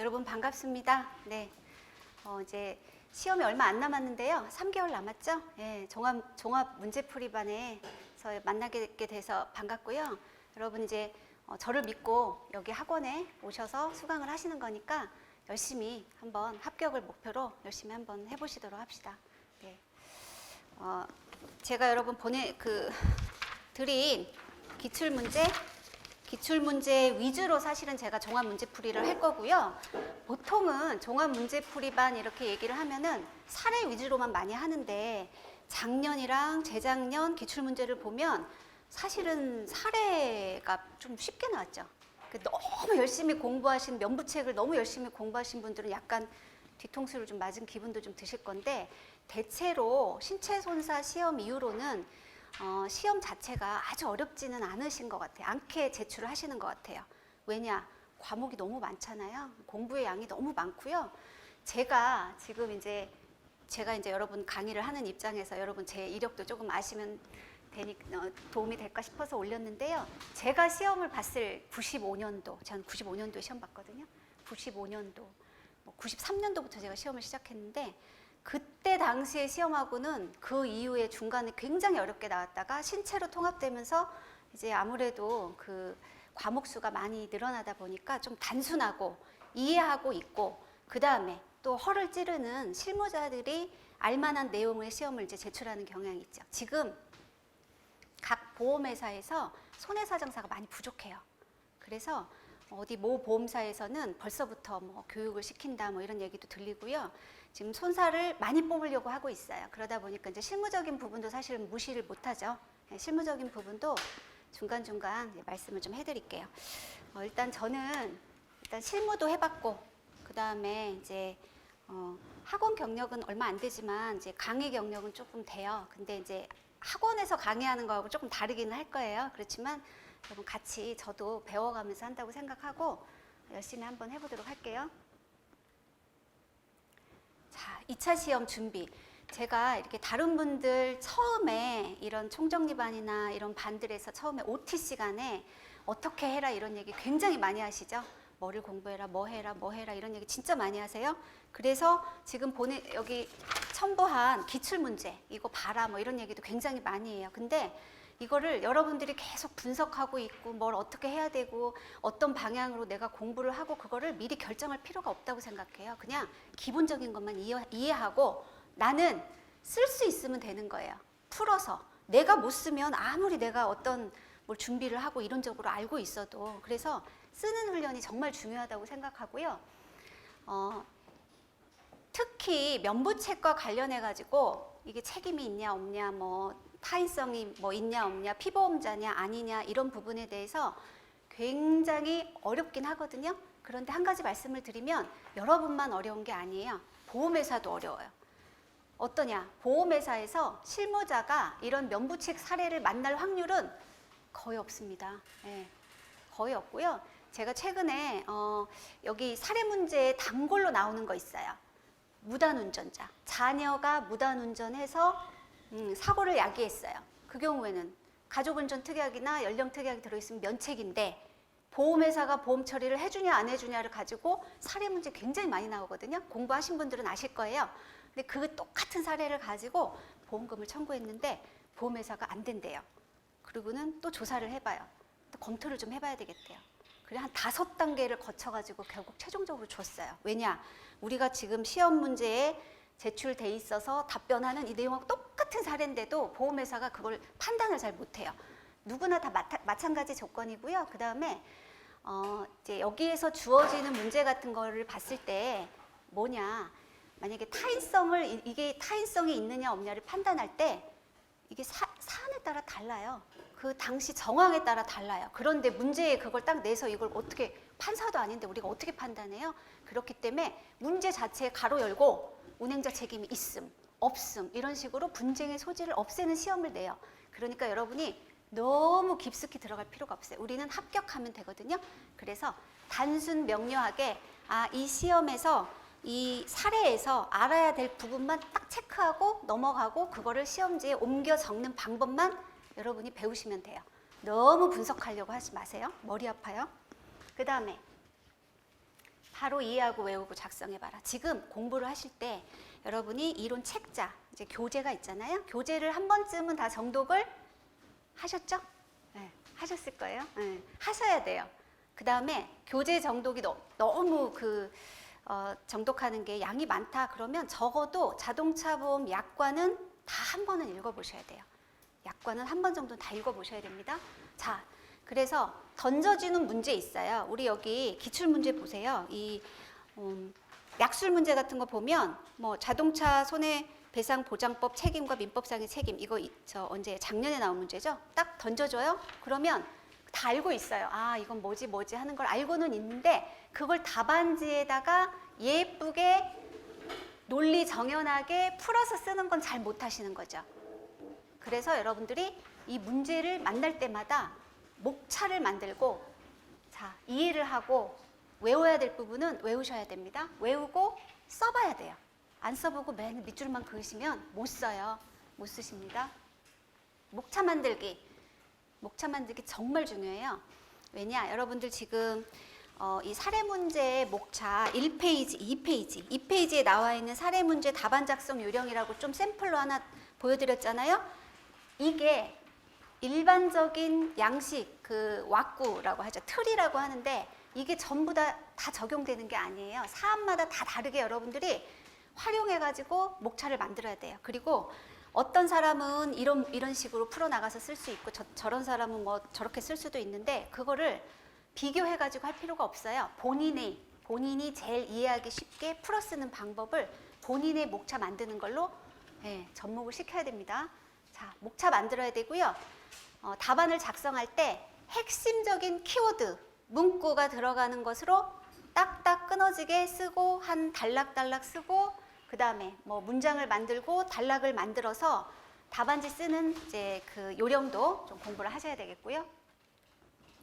여러분 반갑습니다. 네, 이제 시험이 얼마 안 남았는데요. 3개월 남았죠? 예, 종합 문제풀이반에서 만나게 돼서 반갑고요. 여러분 이제 저를 믿고 여기 학원에 오셔서 수강을 하시는 거니까 열심히 한번 합격을 목표로 열심히 한번 해보시도록 합시다. 네, 제가 여러분 드린 기출문제 위주로 사실은 제가 종합문제풀이를 할 거고요. 보통은 종합문제풀이반 이렇게 얘기를 하면은 사례 위주로만 많이 하는데 작년이랑 재작년 기출문제를 보면 사실은 사례가 좀 쉽게 나왔죠. 너무 열심히 공부하신 면부책을 너무 열심히 공부하신 분들은 약간 뒤통수를 좀 맞은 기분도 좀 드실 건데 대체로 신체손사 시험 이후로는 시험 자체가 아주 어렵지는 않으신 것 같아요. 않게 제출을 하시는 것 같아요. 왜냐? 과목이 너무 많잖아요. 공부의 양이 너무 많고요. 제가 이제 여러분 강의를 하는 입장에서 여러분 제 이력도 조금 아시면 도움이 될까 싶어서 올렸는데요. 제가 시험을 봤을 95년도, 저는 95년도에 시험 봤거든요. 95년도, 93년도부터 제가 시험을 시작했는데 그때 당시에 시험하고는 그 이후에 중간에 굉장히 어렵게 나왔다가 신체로 통합되면서 이제 아무래도 그 과목 수가 많이 늘어나다 보니까 좀 단순하고 이해하고 있고 그 다음에 또 허를 찌르는 실무자들이 알만한 내용의 시험을 이제 제출하는 경향이 있죠. 지금 각 보험회사에서 손해사정사가 많이 부족해요. 그래서 어디 모 보험사에서는 벌써부터 교육을 시킨다 이런 얘기도 들리고요. 지금 손사를 많이 뽑으려고 하고 있어요. 그러다 보니까 이제 실무적인 부분도 사실 무시를 못하죠. 실무적인 부분도 중간중간 말씀을 좀 해드릴게요. 일단 저는 실무도 해봤고 그 다음에 이제 학원 경력은 얼마 안 되지만 이제 강의 경력은 조금 돼요. 근데 이제 학원에서 강의하는 거하고 조금 다르기는 할 거예요. 그렇지만 여러분 같이 저도 배워가면서 한다고 생각하고 열심히 한번 해보도록 할게요. 자, 2차 시험 준비. 제가 이렇게 다른 분들 처음에 이런 총정리반이나 이런 반들에서 처음에 OT 시간에 어떻게 해라 이런 얘기 굉장히 많이 하시죠. 뭐를 공부해라, 뭐 해라 이런 얘기 진짜 많이 하세요. 그래서 지금 여기 첨부한 기출문제 이거 봐라 이런 얘기도 굉장히 많이 해요. 근데 이거를 여러분들이 계속 분석하고 있고 뭘 어떻게 해야 되고 어떤 방향으로 내가 공부를 하고 그거를 미리 결정할 필요가 없다고 생각해요. 그냥 기본적인 것만 이해하고 나는 쓸 수 있으면 되는 거예요. 풀어서. 내가 못 쓰면 아무리 내가 어떤 뭘 준비를 하고 이론적으로 알고 있어도 그래서 쓰는 훈련이 정말 중요하다고 생각하고요. 특히 면부책과 관련해 가지고 이게 책임이 있냐 없냐 타인성이 있냐 없냐 피보험자냐 아니냐 이런 부분에 대해서 굉장히 어렵긴 하거든요. 그런데 한 가지 말씀을 드리면 여러분만 어려운 게 아니에요. 보험회사도 어려워요. 어떠냐? 보험회사에서 실무자가 이런 면부책 사례를 만날 확률은 거의 없습니다. 네, 거의 없고요. 제가 최근에 여기 사례 문제에 단골로 나오는 거 있어요. 무단운전자. 자녀가 무단운전해서 사고를 야기했어요. 그 경우에는 가족운전 특약이나 연령 특약이 들어있으면 면책인데 보험회사가 보험 처리를 해주냐 안 해주냐를 가지고 사례 문제 굉장히 많이 나오거든요. 공부하신 분들은 아실 거예요. 근데 그 똑같은 사례를 가지고 보험금을 청구했는데 보험회사가 안 된대요. 그리고는 또 조사를 해봐요. 또 검토를 좀 해봐야 되겠대요. 그래 한 5단계를 거쳐가지고 결국 최종적으로 줬어요. 왜냐? 우리가 지금 시험 문제에 제출돼 있어서 답변하는 이 내용하고 똑같은 사례인데도 보험회사가 그걸 판단을 잘 못해요. 누구나 다 마찬가지 조건이고요. 그 다음에 이제 여기에서 주어지는 문제 같은 거를 봤을 때 뭐냐? 만약에 이게 타인성이 있느냐 없냐를 판단할 때 이게 사안에 따라 달라요. 그 당시 정황에 따라 달라요. 그런데 문제에 그걸 딱 내서 이걸 어떻게 판사도 아닌데 우리가 어떻게 판단해요? 그렇기 때문에 문제 자체에 가로 열고 운행자 책임이 있음, 없음 이런 식으로 분쟁의 소지를 없애는 시험을 내요. 그러니까 여러분이 너무 깊숙이 들어갈 필요가 없어요. 우리는 합격하면 되거든요. 그래서 단순 명료하게 이 시험에서 이 사례에서 알아야 될 부분만 딱 체크하고 넘어가고 그거를 시험지에 옮겨 적는 방법만 여러분이 배우시면 돼요. 너무 분석하려고 하지 마세요. 머리 아파요. 그 다음에 바로 이해하고 외우고 작성해봐라. 지금 공부를 하실 때 여러분이 이론 책자, 이제 교재가 있잖아요. 교재를 한 번쯤은 다 정독을 하셨죠? 네, 하셨을 거예요. 네, 하셔야 돼요. 그 다음에 교재 정독이 너무 정독하는 게 양이 많다 그러면 적어도 자동차 보험 약관은 다 한 번은 읽어보셔야 돼요. 약관은 한 번 정도는 다 읽어보셔야 됩니다. 자, 그래서 던져지는 문제 있어요. 우리 여기 기출문제 보세요. 약술 문제 같은 거 보면 뭐 자동차 손해배상보장법 책임과 민법상의 책임 이거 언제 작년에 나온 문제죠? 딱 던져줘요. 그러면 다 알고 있어요. 아, 이건 뭐지 하는 걸 알고는 있는데 그걸 답안지에다가 예쁘게 논리 정연하게 풀어서 쓰는 건 잘 못하시는 거죠. 그래서 여러분들이 이 문제를 만날 때마다 목차를 만들고 자, 이해를 하고 외워야 될 부분은 외우셔야 됩니다. 외우고 써봐야 돼요. 안 써보고 맨 밑줄만 그으시면 못 써요. 못 쓰십니다. 목차 만들기 정말 중요해요. 왜냐? 여러분들 지금 이 사례문제의 목차 1페이지, 2페이지에 나와 있는 사례문제 답안 작성 요령이라고 좀 샘플로 하나 보여드렸잖아요. 이게 일반적인 양식, 왁구라고 하죠. 틀이라고 하는데 이게 전부 다 적용되는 게 아니에요. 사안마다 다 다르게 여러분들이 활용해가지고 목차를 만들어야 돼요. 그리고 어떤 사람은 이런 식으로 풀어나가서 쓸 수 있고 저런 사람은 뭐 저렇게 쓸 수도 있는데 그거를 비교해가지고 할 필요가 없어요. 본인이 제일 이해하기 쉽게 풀어 쓰는 방법을 본인의 목차 만드는 걸로 접목을 시켜야 됩니다. 자, 목차 만들어야 되고요. 답안을 작성할 때 핵심적인 키워드, 문구가 들어가는 것으로 딱딱 끊어지게 쓰고 한 단락단락 쓰고 그 다음에 뭐 문장을 만들고 단락을 만들어서 답안지 쓰는 이제 요령도 좀 공부를 하셔야 되겠고요.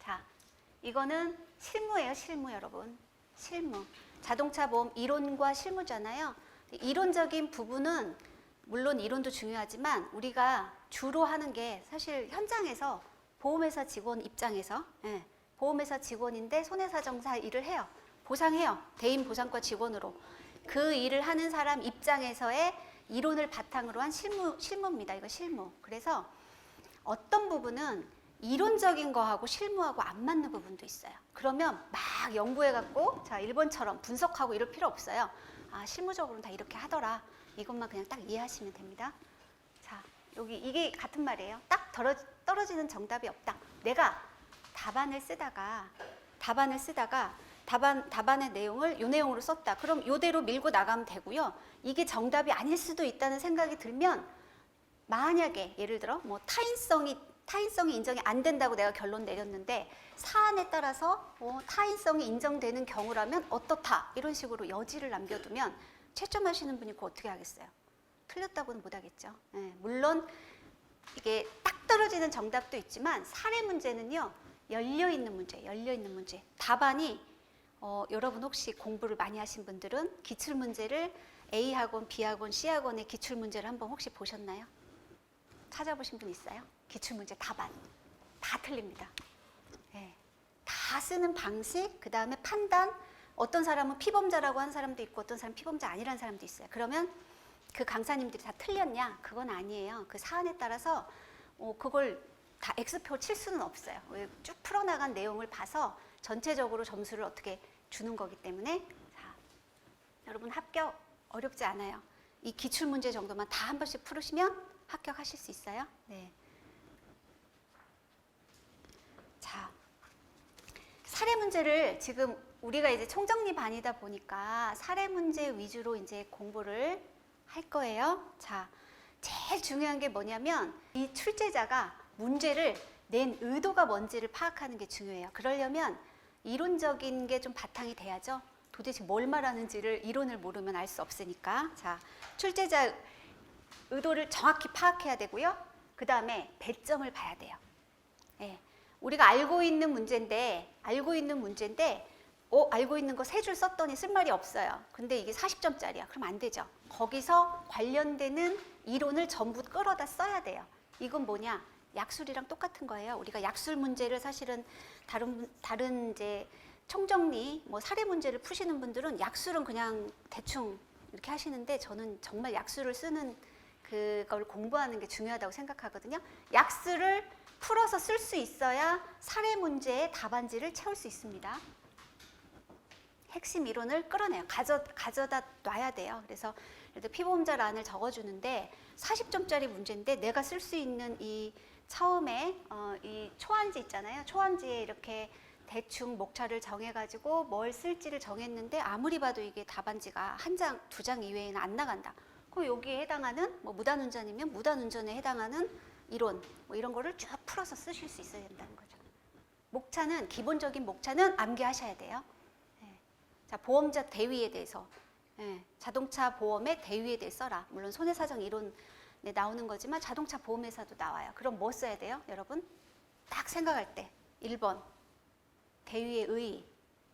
자, 이거는 실무예요, 실무 여러분. 실무. 자동차 보험 이론과 실무잖아요. 이론적인 부분은 물론 이론도 중요하지만 우리가 주로 하는 게 사실 현장에서 보험회사 직원 입장에서 보험회사 직원인데 손해사정사 일을 해요. 보상해요. 대인 보상과 직원으로. 그 일을 하는 사람 입장에서의 이론을 바탕으로 한 실무입니다. 이거 실무. 그래서 어떤 부분은 이론적인 거하고 실무하고 안 맞는 부분도 있어요. 그러면 막 연구해갖고 자 1번처럼 분석하고 이럴 필요 없어요. 아, 실무적으로는 다 이렇게 하더라. 이것만 그냥 딱 이해하시면 됩니다. 자, 여기 이게 같은 말이에요. 딱 떨어지는 정답이 없다. 내가 답안을 쓰다가 답안의 내용을 요 내용으로 썼다. 그럼 요대로 밀고 나가면 되고요. 이게 정답이 아닐 수도 있다는 생각이 들면 만약에 예를 들어 뭐 타인성이 인정이 안 된다고 내가 결론 내렸는데 사안에 따라서 타인성이 인정되는 경우라면 어떻다 이런 식으로 여지를 남겨두면 채점하시는 분이 그거 어떻게 하겠어요? 틀렸다고는 못하겠죠. 물론 이게 딱 떨어지는 정답도 있지만 사례 문제는요 열려있는 문제 답안이 여러분 혹시 공부를 많이 하신 분들은 기출문제를 A학원, B학원, C학원의 기출문제를 한번 혹시 보셨나요? 찾아보신 분 있어요? 기출문제 답안 다 틀립니다. 다 쓰는 방식, 그 다음에 판단. 어떤 사람은 피범자라고 하는 사람도 있고 어떤 사람은 피범자 아니라는 사람도 있어요. 그러면 그 강사님들이 다 틀렸냐? 그건 아니에요. 그 사안에 따라서 그걸 다 X표 칠 수는 없어요. 쭉 풀어나간 내용을 봐서 전체적으로 점수를 어떻게 주는 거기 때문에 자, 여러분 합격 어렵지 않아요. 이 기출문제 정도만 다 한 번씩 풀으시면 합격하실 수 있어요. 네. 자, 사례 문제를 지금 우리가 이제 총정리반이다 보니까 사례 문제 위주로 이제 공부를 할 거예요. 자, 제일 중요한 게 뭐냐면 이 출제자가 문제를 낸 의도가 뭔지를 파악하는 게 중요해요. 그러려면 이론적인 게 좀 바탕이 돼야죠. 도대체 뭘 말하는지를 이론을 모르면 알 수 없으니까. 자, 출제자 의도를 정확히 파악해야 되고요. 그 다음에 배점을 봐야 돼요. 우리가 알고 있는 문제인데 알고 있는 거 3줄 썼더니 쓸 말이 없어요. 근데 이게 40점짜리야. 그럼 안 되죠. 거기서 관련되는 이론을 전부 끌어다 써야 돼요. 이건 뭐냐? 약술이랑 똑같은 거예요. 우리가 약술 문제를 사실은 다른 이제 총정리, 뭐 사례 문제를 푸시는 분들은 약수는 그냥 대충 이렇게 하시는데 저는 정말 약수를 쓰는 그걸 공부하는 게 중요하다고 생각하거든요. 약수를 풀어서 쓸 수 있어야 사례 문제의 답안지를 채울 수 있습니다. 핵심 이론을 끌어내요. 가져다 놔야 돼요. 그래서 피보험자란을 적어주는데 40점짜리 문제인데 내가 쓸 수 있는 이 처음에 이 초안지 있잖아요. 초안지에 이렇게 대충 목차를 정해가지고 뭘 쓸지를 정했는데 아무리 봐도 이게 답안지가 한 장, 두 장 이외에는 안 나간다. 그럼 여기에 해당하는 뭐 무단운전이면 무단운전에 해당하는 이론 뭐 이런 거를 쭉 풀어서 쓰실 수 있어야 된다는 거죠. 목차는 기본적인 목차는 암기하셔야 돼요. 자, 보험자 대위에 대해서 자동차 보험의 대위에 대해 써라. 물론 손해사정 이론에 나오는 거지만 자동차 보험회사도 나와요. 그럼 뭐 써야 돼요, 여러분? 딱 생각할 때 1번 대위의 의의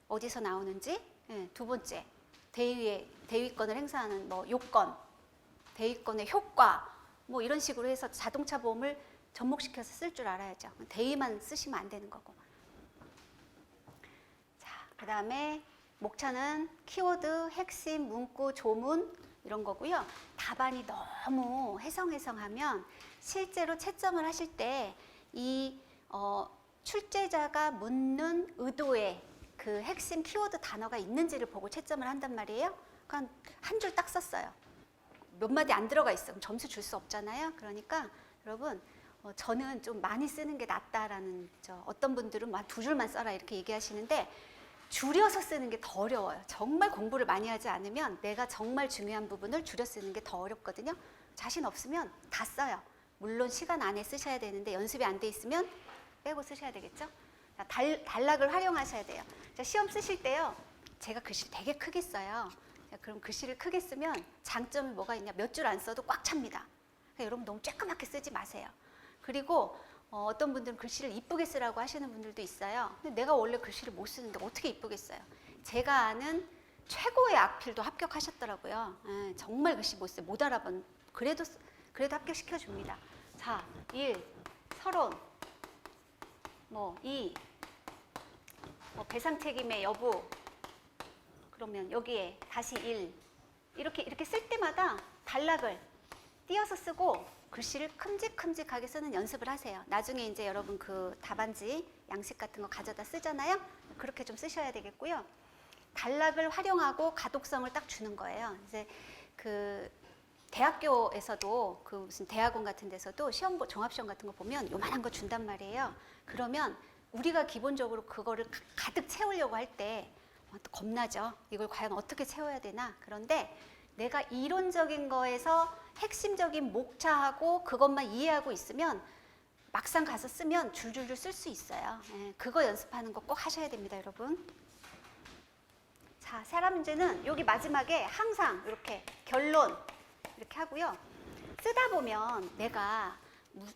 어디서 나오는지, 두 번째 대위권을 행사하는 뭐 요건, 대위권의 효과 뭐 이런 식으로 해서 자동차 보험을 접목시켜서 쓸 줄 알아야죠. 대위만 쓰시면 안 되는 거고. 자, 그다음에 목차는 키워드, 핵심, 문구, 조문 이런 거고요. 답안이 너무 해성해성하면 실제로 채점을 하실 때 이 출제자가 묻는 의도의 그 핵심 키워드 단어가 있는지를 보고 채점을 한단 말이에요. 그러니까 한 줄 딱 썼어요. 몇 마디 안 들어가 있어. 그럼 점수 줄 수 없잖아요. 그러니까 여러분 저는 좀 많이 쓰는 게 낫다라는 어떤 분들은 막 두 줄만 써라 이렇게 얘기하시는데 줄여서 쓰는 게 더 어려워요. 정말 공부를 많이 하지 않으면 내가 정말 중요한 부분을 줄여 쓰는 게 더 어렵거든요. 자신 없으면 다 써요. 물론 시간 안에 쓰셔야 되는데 연습이 안 돼 있으면 빼고 쓰셔야 되겠죠. 단락을 활용하셔야 돼요. 자, 시험 쓰실 때요. 제가 글씨를 되게 크게 써요. 자, 그럼 글씨를 크게 쓰면 장점이 뭐가 있냐. 몇 줄 안 써도 꽉 찹니다. 그러니까 여러분 너무 쬐끄맣게 쓰지 마세요. 그리고 어떤 분들은 글씨를 이쁘게 쓰라고 하시는 분들도 있어요. 근데 내가 원래 글씨를 못 쓰는데 어떻게 이쁘게 써요? 제가 아는 최고의 악필도 합격하셨더라고요. 정말 글씨 못 써요. 못 알아본 그래도 합격시켜 줍니다. 자, 1, 서론, 뭐 2, 뭐 배상 책임의 여부. 그러면 여기에 다시 1 이렇게 쓸 때마다 단락을 띄어서 쓰고 글씨를 큼직큼직하게 쓰는 연습을 하세요. 나중에 이제 여러분 그 답안지 양식 같은 거 가져다 쓰잖아요. 그렇게 좀 쓰셔야 되겠고요. 단락을 활용하고 가독성을 딱 주는 거예요. 이제 그 대학교에서도 그 무슨 대학원 같은 데서도 종합시험 같은 거 보면 요만한 거 준단 말이에요. 그러면 우리가 기본적으로 그거를 가득 채우려고 할 때 겁나죠. 이걸 과연 어떻게 채워야 되나. 그런데 내가 이론적인 거에서 핵심적인 목차하고 그것만 이해하고 있으면 막상 가서 쓰면 줄줄줄 쓸 수 있어요. 그거 연습하는 거 꼭 하셔야 됩니다, 여러분. 자, 세라 문제는 여기 마지막에 항상 이렇게 결론 이렇게 하고요. 쓰다 보면 내가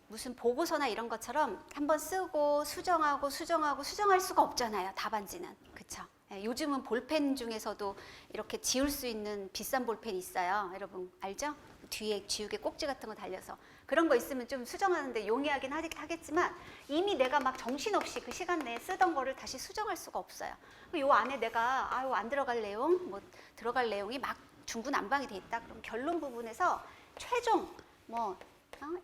무슨 보고서나 이런 것처럼 한번 쓰고 수정할 수가 없잖아요. 답안지는. 그쵸? 요즘은 볼펜 중에서도 이렇게 지울 수 있는 비싼 볼펜이 있어요. 여러분 알죠? 뒤에 지우개 꼭지 같은 거 달려서 그런 거 있으면 좀 수정하는데 용이하긴 하겠지만 이미 내가 막 정신없이 그 시간 내에 쓰던 거를 다시 수정할 수가 없어요. 요 안에 내가 안 들어갈 내용, 뭐 들어갈 내용이 막 중구난방이 돼 있다. 그럼 결론 부분에서 최종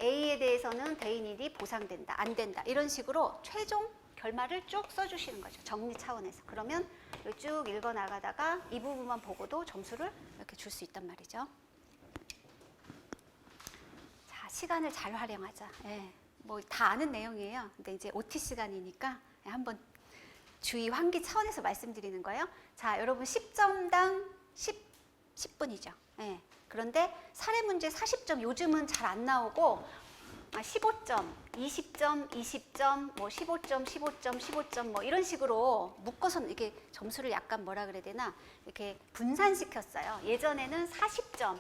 A에 대해서는 대인일이 보상된다, 안 된다 이런 식으로 최종 결말을 쭉 써주시는 거죠. 정리 차원에서. 그러면 쭉 읽어 나가다가 이 부분만 보고도 점수를 이렇게 줄 수 있단 말이죠. 자, 시간을 잘 활용하자. 뭐 다 아는 내용이에요. 근데 이제 OT 시간이니까 한번 주의 환기 차원에서 말씀드리는 거예요. 자, 여러분 10점당 10분이죠. 그런데 사례 문제 40점 요즘은 잘 안 나오고 15점, 20점, 20점, 뭐 15점, 15점, 15점 뭐 이런 식으로 묶어서 이게 점수를 약간 뭐라 그래야 되나 이렇게 분산시켰어요. 예전에는 40점,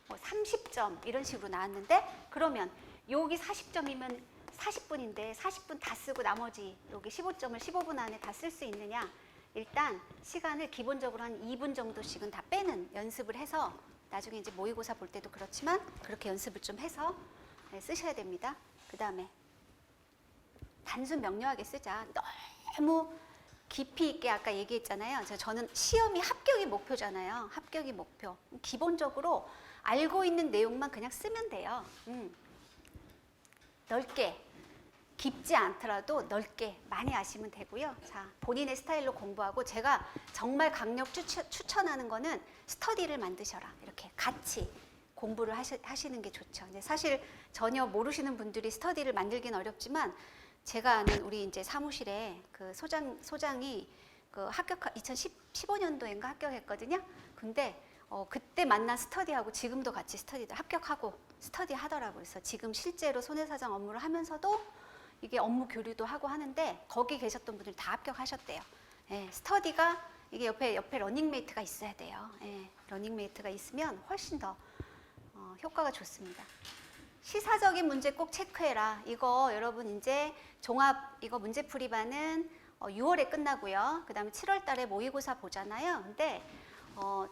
뭐 30점 이런 식으로 나왔는데 그러면 여기 40점이면 40분인데 40분 다 쓰고 나머지 여기 15점을 15분 안에 다 쓸 수 있느냐? 일단 시간을 기본적으로 한 2분 정도씩은 다 빼는 연습을 해서 나중에 이제 모의고사 볼 때도 그렇지만 그렇게 연습을 좀 해서 쓰셔야 됩니다. 그 다음에 단순 명료하게 쓰자. 너무 깊이 있게 아까 얘기했잖아요. 저는 시험이 합격이 목표잖아요. 합격이 목표. 기본적으로 알고 있는 내용만 그냥 쓰면 돼요. 넓게, 깊지 않더라도 넓게 많이 아시면 되고요. 자, 본인의 스타일로 공부하고 제가 정말 강력 추천하는 거는 스터디를 만드셔라. 이렇게 같이 공부를 하시는 게 좋죠. 근데 사실 전혀 모르시는 분들이 스터디를 만들긴 어렵지만 제가 아는 우리 이제 사무실에 그 소장이 그 2015년도인가 합격했거든요. 근데 그때 만난 스터디하고 지금도 같이 스터디도 합격하고 스터디 하더라고요. 그래서 지금 실제로 손해사장 업무를 하면서도 이게 업무 교류도 하고 하는데 거기 계셨던 분들이 다 합격하셨대요. 예, 스터디가 이게 옆에 러닝메이트가 있어야 돼요. 예, 러닝메이트가 있으면 훨씬 더 효과가 좋습니다. 시사적인 문제 꼭 체크해라. 이거 여러분 이제 종합 이거 문제풀이반은 6월에 끝나고요. 그 다음에 7월 달에 모의고사 보잖아요. 근데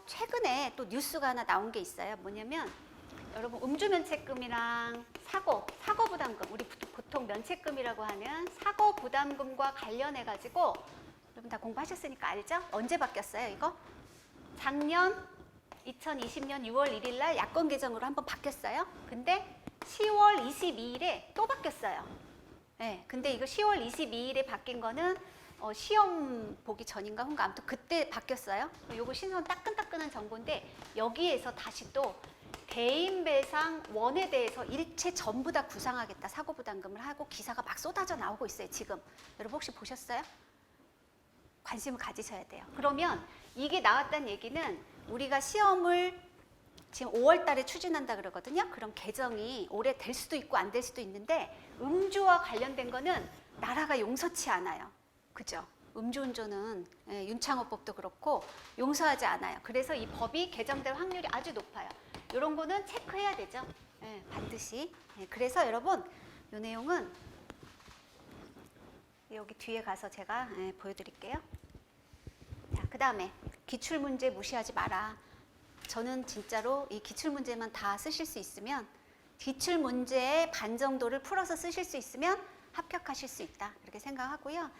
최근에 또 뉴스가 하나 나온 게 있어요. 뭐냐면 여러분 음주면책금이랑 사고부담금, 우리 보통 면책금이라고 하는 사고부담금과 관련해 가지고 여러분 다 공부하셨으니까 알죠? 언제 바뀌었어요 이거? 작년 2020년 6월 1일 날 야권 개정으로 한번 바뀌었어요. 근데 10월 22일에 또 바뀌었어요. 네, 근데 이거 10월 22일에 바뀐 거는 시험 보기 전인가 후인가 아무튼 그때 바뀌었어요. 요거 신선 따끈따끈한 정보인데 여기에서 다시 또 대인배상 원에 대해서 일체 전부 다 구상하겠다 사고부담금을 하고 기사가 막 쏟아져 나오고 있어요. 지금 여러분 혹시 보셨어요? 관심을 가지셔야 돼요. 그러면 이게 나왔다는 얘기는 우리가 시험을 지금 5월 달에 추진한다 그러거든요. 그럼 개정이 올해 될 수도 있고 안 될 수도 있는데 음주와 관련된 거는 나라가 용서치 않아요. 그죠? 음주운전은 윤창호법도 그렇고 용서하지 않아요. 그래서 이 법이 개정될 확률이 아주 높아요. 이런 거는 체크해야 되죠. 반드시. 그래서 여러분 이 내용은 여기 뒤에 가서 제가 보여드릴게요. 자, 그 다음에 기출문제 무시하지 마라. 저는 진짜로 이 기출문제만 다 쓰실 수 있으면 기출문제의 반 정도를 풀어서 쓰실 수 있으면 합격하실 수 있다. 이렇게 생각하고요.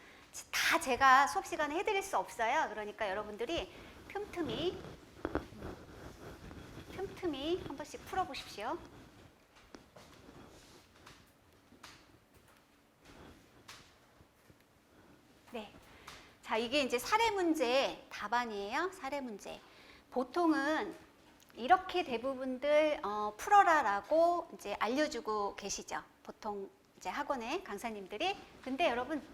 다 제가 수업 시간에 해드릴 수 없어요. 그러니까 여러분들이 틈틈이 한 번씩 풀어보십시오. 네. 자, 이게 이제 사례 문제 답안이에요. 사례 문제. 보통은 이렇게 대부분들 풀어라라고 이제 알려주고 계시죠. 보통 이제 학원의 강사님들이. 근데 여러분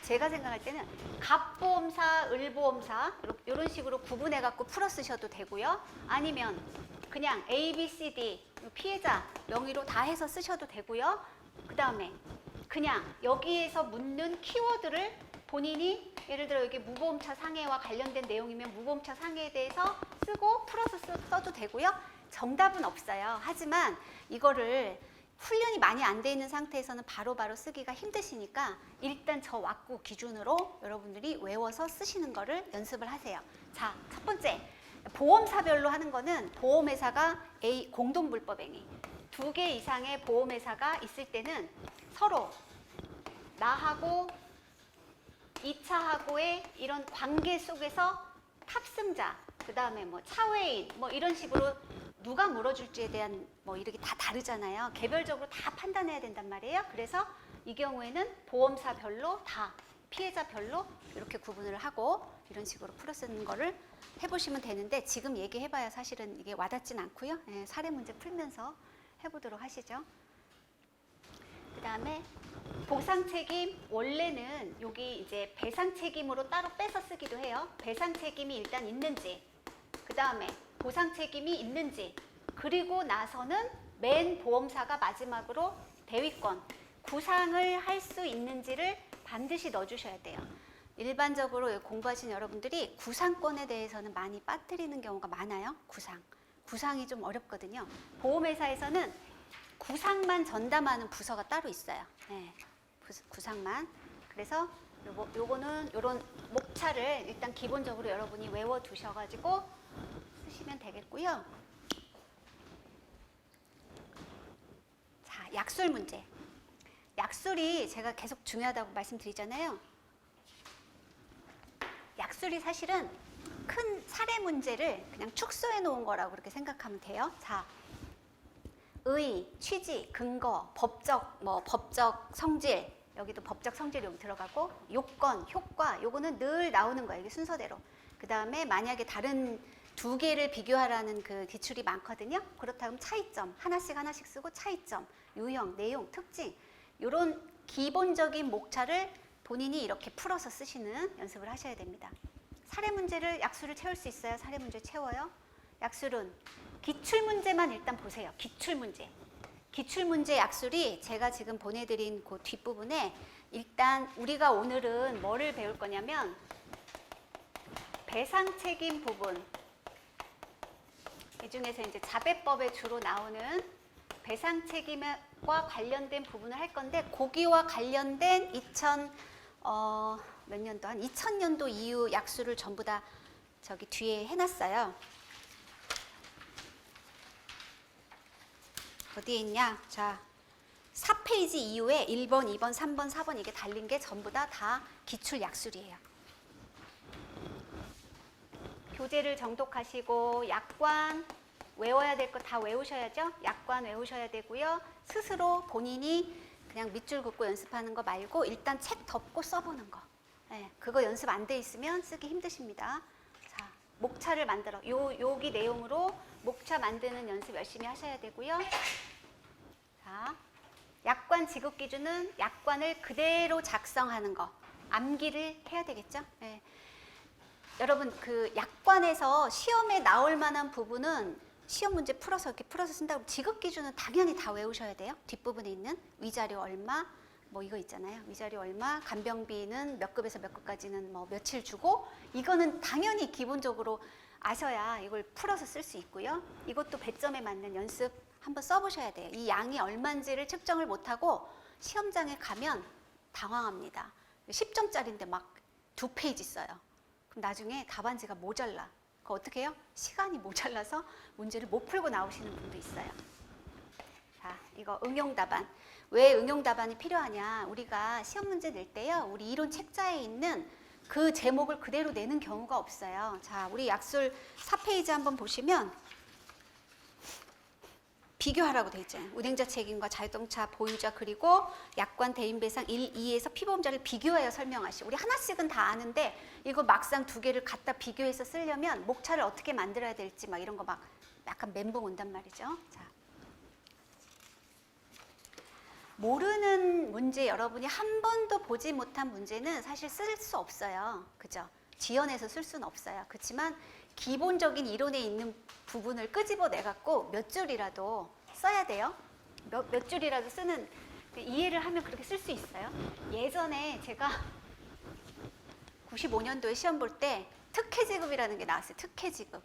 제가 생각할 때는 갑보험사, 을보험사 이런 식으로 구분해 갖고 풀어 쓰셔도 되고요. 아니면 그냥 A, B, C, D 피해자 명의로 다 해서 쓰셔도 되고요. 그 다음에 그냥 여기에서 묻는 키워드를 본인이 예를 들어 여기 무보험차 상해와 관련된 내용이면 무보험차 상해에 대해서 쓰고 풀어서 써도 되고요. 정답은 없어요. 하지만 이거를 훈련이 많이 안 돼 있는 상태에서는 바로바로 쓰기가 힘드시니까 일단 저 왁구 기준으로 여러분들이 외워서 쓰시는 거를 연습을 하세요. 자, 첫 번째. 보험사별로 하는 거는 보험회사가 A 공동불법행위 2개 이상의 보험회사가 있을 때는 서로 나하고 2차하고의 이런 관계 속에서 탑승자, 그 다음에 뭐 차외인, 뭐 이런 식으로 누가 물어줄지에 대한 뭐 이렇게 다 다르잖아요. 개별적으로 다 판단해야 된단 말이에요. 그래서 이 경우에는 보험사별로 다 피해자별로 이렇게 구분을 하고 이런 식으로 풀어 쓰는 거를 해보시면 되는데 지금 얘기해봐야 사실은 이게 와닿진 않고요. 사례 문제 풀면서 해보도록 하시죠. 그 다음에 보상 책임 원래는 여기 이제 배상 책임으로 따로 빼서 쓰기도 해요. 배상 책임이 일단 있는지, 그 다음에 보상 책임이 있는지, 그리고 나서는 맨 보험사가 마지막으로 대위권, 구상을 할 수 있는지를 반드시 넣어주셔야 돼요. 일반적으로 공부하시는 여러분들이 구상권에 대해서는 많이 빠뜨리는 경우가 많아요. 구상이 좀 어렵거든요. 보험회사에서는 구상만 전담하는 부서가 따로 있어요. 네, 구상만. 그래서 요거는 요런 목차를 일단 기본적으로 여러분이 외워두셔가지고 쓰시면 되겠고요. 자, 약술 문제. 약술이 제가 계속 중요하다고 말씀드리잖아요. 약술이 사실은 큰 사례 문제를 그냥 축소해 놓은 거라고 그렇게 생각하면 돼요. 자, 의, 취지, 근거, 법적 성질, 여기도 법적 성질 여기 들어가고, 요건, 효과, 요거는 늘 나오는 거예요. 이게 순서대로. 그 다음에 만약에 다른 두 개를 비교하라는 그 기출이 많거든요. 그렇다면 차이점, 하나씩 쓰고 차이점, 유형, 내용, 특징, 요런 기본적인 목차를 본인이 이렇게 풀어서 쓰시는 연습을 하셔야 됩니다. 사례 문제를 약술을 채울 수 있어요? 사례 문제 채워요? 약술은 기출 문제만 일단 보세요. 기출 문제. 기출 문제 약술이 제가 지금 보내드린 그 뒷부분에 일단 우리가 오늘은 뭐를 배울 거냐면 배상 책임 부분. 이 중에서 이제 자배법에 주로 나오는 배상 책임과 관련된 부분을 할 건데, 거기와 관련된 몇 년도? 한 2000년도 이후 약술을 전부 다 저기 뒤에 해놨어요. 어디에 있냐? 자, 4페이지 이후에 1번, 2번, 3번, 4번 이게 달린 게 전부 다 기출 약술이에요. 교재를 정독하시고 약관 외워야 될 거 다 외우셔야죠. 약관 외우셔야 되고요. 스스로 본인이 그냥 밑줄 긋고 연습하는 거 말고 일단 책 덮고 써보는 거. 네, 그거 연습 안 돼 있으면 쓰기 힘드십니다. 자, 목차를 만들어. 여기 내용으로 목차 만드는 연습 열심히 하셔야 되고요. 자, 약관 지급 기준은 약관을 그대로 작성하는 거. 암기를 해야 되겠죠? 네. 여러분, 그 약관에서 시험에 나올 만한 부분은 시험 문제 풀어서 이렇게 풀어서 쓴다고 지급 기준은 당연히 다 외우셔야 돼요. 뒷부분에 있는 위자료 얼마, 뭐 이거 있잖아요. 위자료 얼마, 간병비는 몇 급에서 몇 급까지는 뭐 며칠 주고, 이거는 당연히 기본적으로 아셔야 이걸 풀어서 쓸 수 있고요. 이것도 배점에 맞는 연습 한번 써보셔야 돼요. 이 양이 얼마인지를 측정을 못하고 시험장에 가면 당황합니다. 10점짜리인데 막 2페이지 써요. 그럼 나중에 답안지가 모자라. 그거 어떻게 해요? 시간이 모자라서 문제를 못 풀고 나오시는 분도 있어요. 자, 이거 응용 답안. 왜 응용 답안이 필요하냐? 우리가 시험 문제 낼 때요, 우리 이론 책자에 있는 그 제목을 그대로 내는 경우가 없어요. 자, 우리 약술 4페이지 한번 보시면 비교하라고 돼 있잖아요. 운행자 책임과 자동차 보유자 그리고 약관 대인배상 1, 2에서 피보험자를 비교하여 설명하시오. 우리 하나씩은 다 아는데 이거 막상 두 개를 갖다 비교해서 쓰려면 목차를 어떻게 만들어야 될지 막 이런 거 막 약간 멘붕 온단 말이죠. 자, 모르는 문제, 여러분이 한 번도 보지 못한 문제는 사실 쓸 수 없어요. 그죠? 지연해서 쓸 수는 없어요. 그렇지만 기본적인 이론에 있는 부분을 끄집어내 갖고 몇 줄이라도 써야 돼요. 몇 줄이라도 쓰는, 이해를 하면 그렇게 쓸 수 있어요. 예전에 제가 95년도에 시험 볼 때 특혜지급이라는 게 나왔어요. 특혜지급.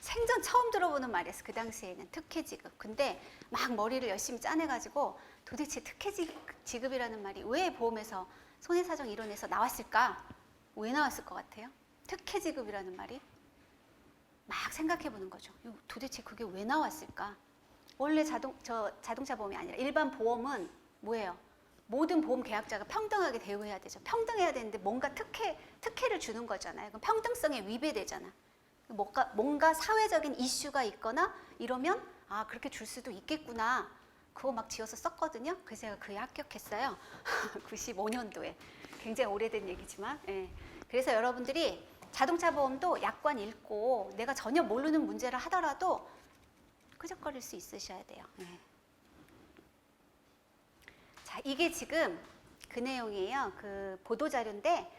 생전 처음 들어보는 말이었어요. 그 당시에는 특혜지급. 근데 막 머리를 열심히 짜내가지고 도대체 특혜지급이라는 말이 왜 보험에서 손해사정 이론에서 나왔을까? 왜 나왔을 것 같아요? 특혜지급이라는 말이? 막 생각해 보는 거죠. 도대체 그게 왜 나왔을까? 원래 자동차 보험이 아니라 일반 보험은 뭐예요? 모든 보험 계약자가 평등하게 대우해야 되죠. 평등해야 되는데 뭔가 특혜를 주는 거잖아요. 그럼 평등성에 위배되잖아. 뭔가 사회적인 이슈가 있거나 이러면 아, 그렇게 줄 수도 있겠구나. 그거 막 지어서 썼거든요. 그래서 제가 그에 합격했어요. 95년도에. 굉장히 오래된 얘기지만. 예. 그래서 여러분들이 자동차 보험도 약관 읽고 내가 전혀 모르는 문제를 하더라도 끄적거릴 수 있으셔야 돼요. 네. 자, 이게 지금 그 내용이에요. 그 보도자료인데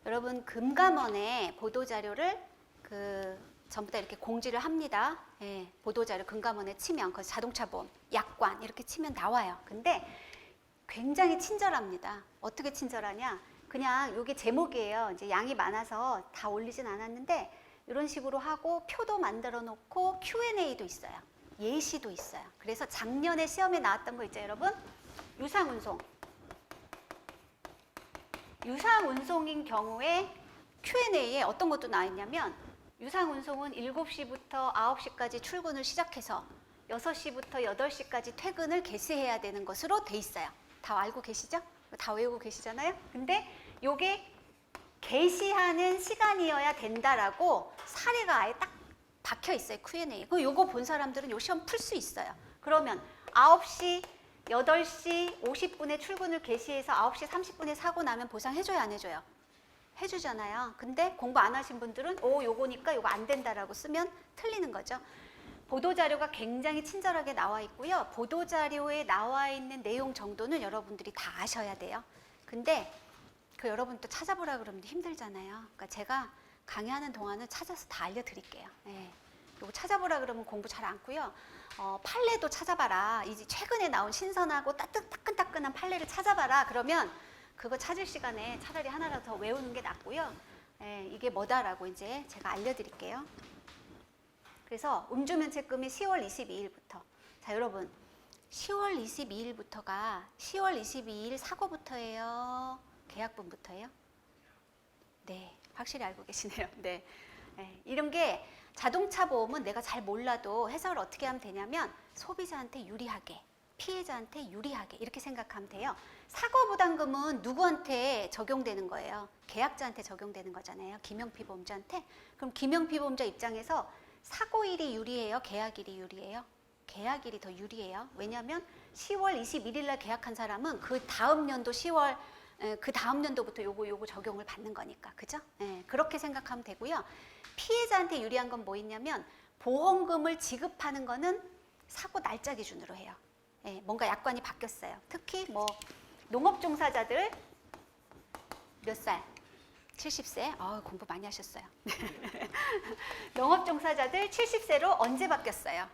여러분 금감원에 보도자료를 전부 다 이렇게 공지를 합니다. 예, 보도자료 금감원에 치면 그 자동차 보험, 약관 이렇게 치면 나와요. 근데 굉장히 친절합니다. 어떻게 친절하냐? 그냥 이게 제목이에요. 이제 양이 많아서 다 올리진 않았는데 이런 식으로 하고 표도 만들어 놓고 Q&A도 있어요. 예시도 있어요. 그래서 작년에 시험에 나왔던 거 있죠, 여러분? 유상운송. 유상운송인 경우에 Q&A에 어떤 것도 나와 있냐면 유상운송은 7시부터 9시까지 출근을 시작해서 6시부터 8시까지 퇴근을 개시해야 되는 것으로 돼 있어요. 다 알고 계시죠? 다 외우고 계시잖아요? 근데 요게 게시하는 시간이어야 된다라고 사례가 아예 딱 박혀 있어요. Q&A. 그럼 요거 본 사람들은 요 시험 풀 수 있어요. 그러면 9시, 8시 50분에 출근을 개시해서 9시 30분에 사고 나면 보상해줘요, 안 해줘요? 해주잖아요. 근데 공부 안 하신 분들은 요거니까 요거 안 된다라고 쓰면 틀리는 거죠. 보도자료가 굉장히 친절하게 나와 있고요. 보도자료에 나와 있는 내용 정도는 여러분들이 다 아셔야 돼요. 근데 그 여러분 또 찾아보라 그러면 힘들잖아요. 그러니까 제가 강의하는 동안은 찾아서 다 알려드릴게요. 네. 요거 찾아보라 그러면 공부 잘 않고요. 판례도 찾아봐라. 이제 최근에 나온 신선하고 따끈따끈한 판례를 찾아봐라. 그러면 그거 찾을 시간에 차라리 하나라도 더 외우는 게 낫고요. 예, 이게 뭐다라고 이제 제가 알려드릴게요. 그래서 음주면책금이 10월 22일부터. 자, 여러분 10월 22일부터가 10월 22일 사고부터예요? 계약분부터예요? 네, 확실히 알고 계시네요. 네. 네, 이런 게 자동차 보험은 내가 잘 몰라도 해석을 어떻게 하면 되냐면 소비자한테 유리하게, 피해자한테 유리하게 이렇게 생각하면 돼요. 사고부담금은 누구한테 적용되는 거예요? 계약자한테 적용되는 거잖아요. 김영피보험자한테. 그럼 김영피보험자 입장에서 사고일이 유리해요? 계약일이 유리해요? 계약일이 더 유리해요. 왜냐하면 10월 21일 날 계약한 사람은 그 다음 연도 10월 그 다음 연도부터 요거 적용을 받는 거니까. 그죠? 예, 그렇게 생각하면 되고요. 피해자한테 유리한 건 뭐 있냐면 보험금을 지급하는 거는 사고 날짜 기준으로 해요. 예, 뭔가 약관이 바뀌었어요. 특히 뭐 농업 종사자들 몇 살? 70세? 공부 많이 하셨어요. 농업 종사자들 70세로 언제 바뀌었어요?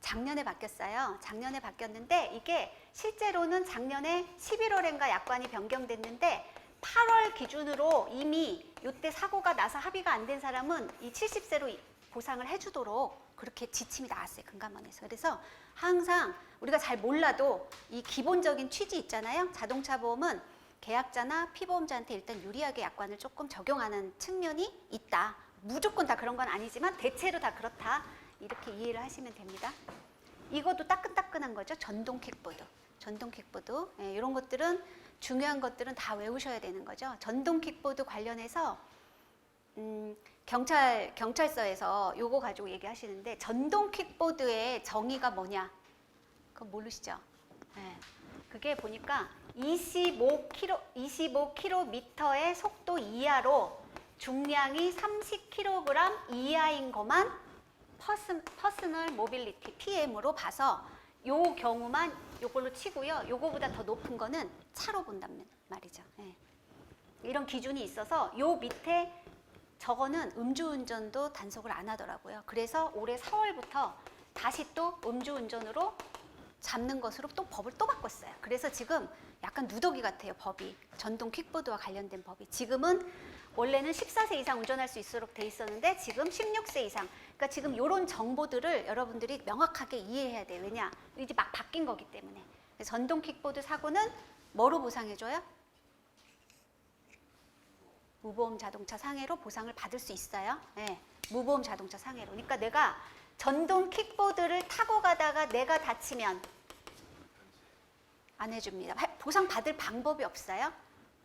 작년에 바뀌었어요. 작년에 바뀌었는데 이게 실제로는 작년에 11월인가 약관이 변경됐는데 8월 기준으로 이미 이때 사고가 나서 합의가 안 된 사람은 이 70세로 보상을 해주도록 그렇게 지침이 나왔어요. 금감원에서. 그래서 항상 우리가 잘 몰라도 이 기본적인 취지 있잖아요. 자동차 보험은 계약자나 피보험자한테 일단 유리하게 약관을 조금 적용하는 측면이 있다. 무조건 다 그런 건 아니지만 대체로 다 그렇다. 이렇게 이해를 하시면 됩니다. 이것도 따끈따끈한 거죠. 전동 킥보드. 전동 킥보드. 예, 이런 것들은 중요한 것들은 다 외우셔야 되는 거죠. 전동 킥보드 관련해서 경찰서에서 요거 가지고 얘기하시는데 전동 킥보드의 정의가 뭐냐? 그거 모르시죠? 예, 그게 보니까 25km의 속도 이하로 중량이 30kg 이하인 것만 퍼스널 모빌리티 PM으로 봐서 요 경우만 요걸로 치고요. 요거보다 더 높은 거는 차로 본단 말이죠. 예. 이런 기준이 있어서 요 밑에 저거는 음주운전도 단속을 안 하더라고요. 그래서 올해 4월부터 다시 또 음주운전으로 잡는 것으로 또 법을 또 바꿨어요. 그래서 지금 약간 누더기 같아요. 법이. 전동 킥보드와 관련된 법이. 지금은 원래는 14세 이상 운전할 수 있도록 돼 있었는데 지금 16세 이상. 그러니까 지금 이런 정보들을 여러분들이 명확하게 이해해야 돼요. 왜냐? 이제 막 바뀐 거기 때문에. 전동 킥보드 사고는 뭐로 보상해줘요? 무보험 자동차 상해로 보상을 받을 수 있어요. 네, 무보험 자동차 상해로. 그러니까 내가 전동 킥보드를 타고 가다가 내가 다치면 안 해줍니다. 보상 받을 방법이 없어요.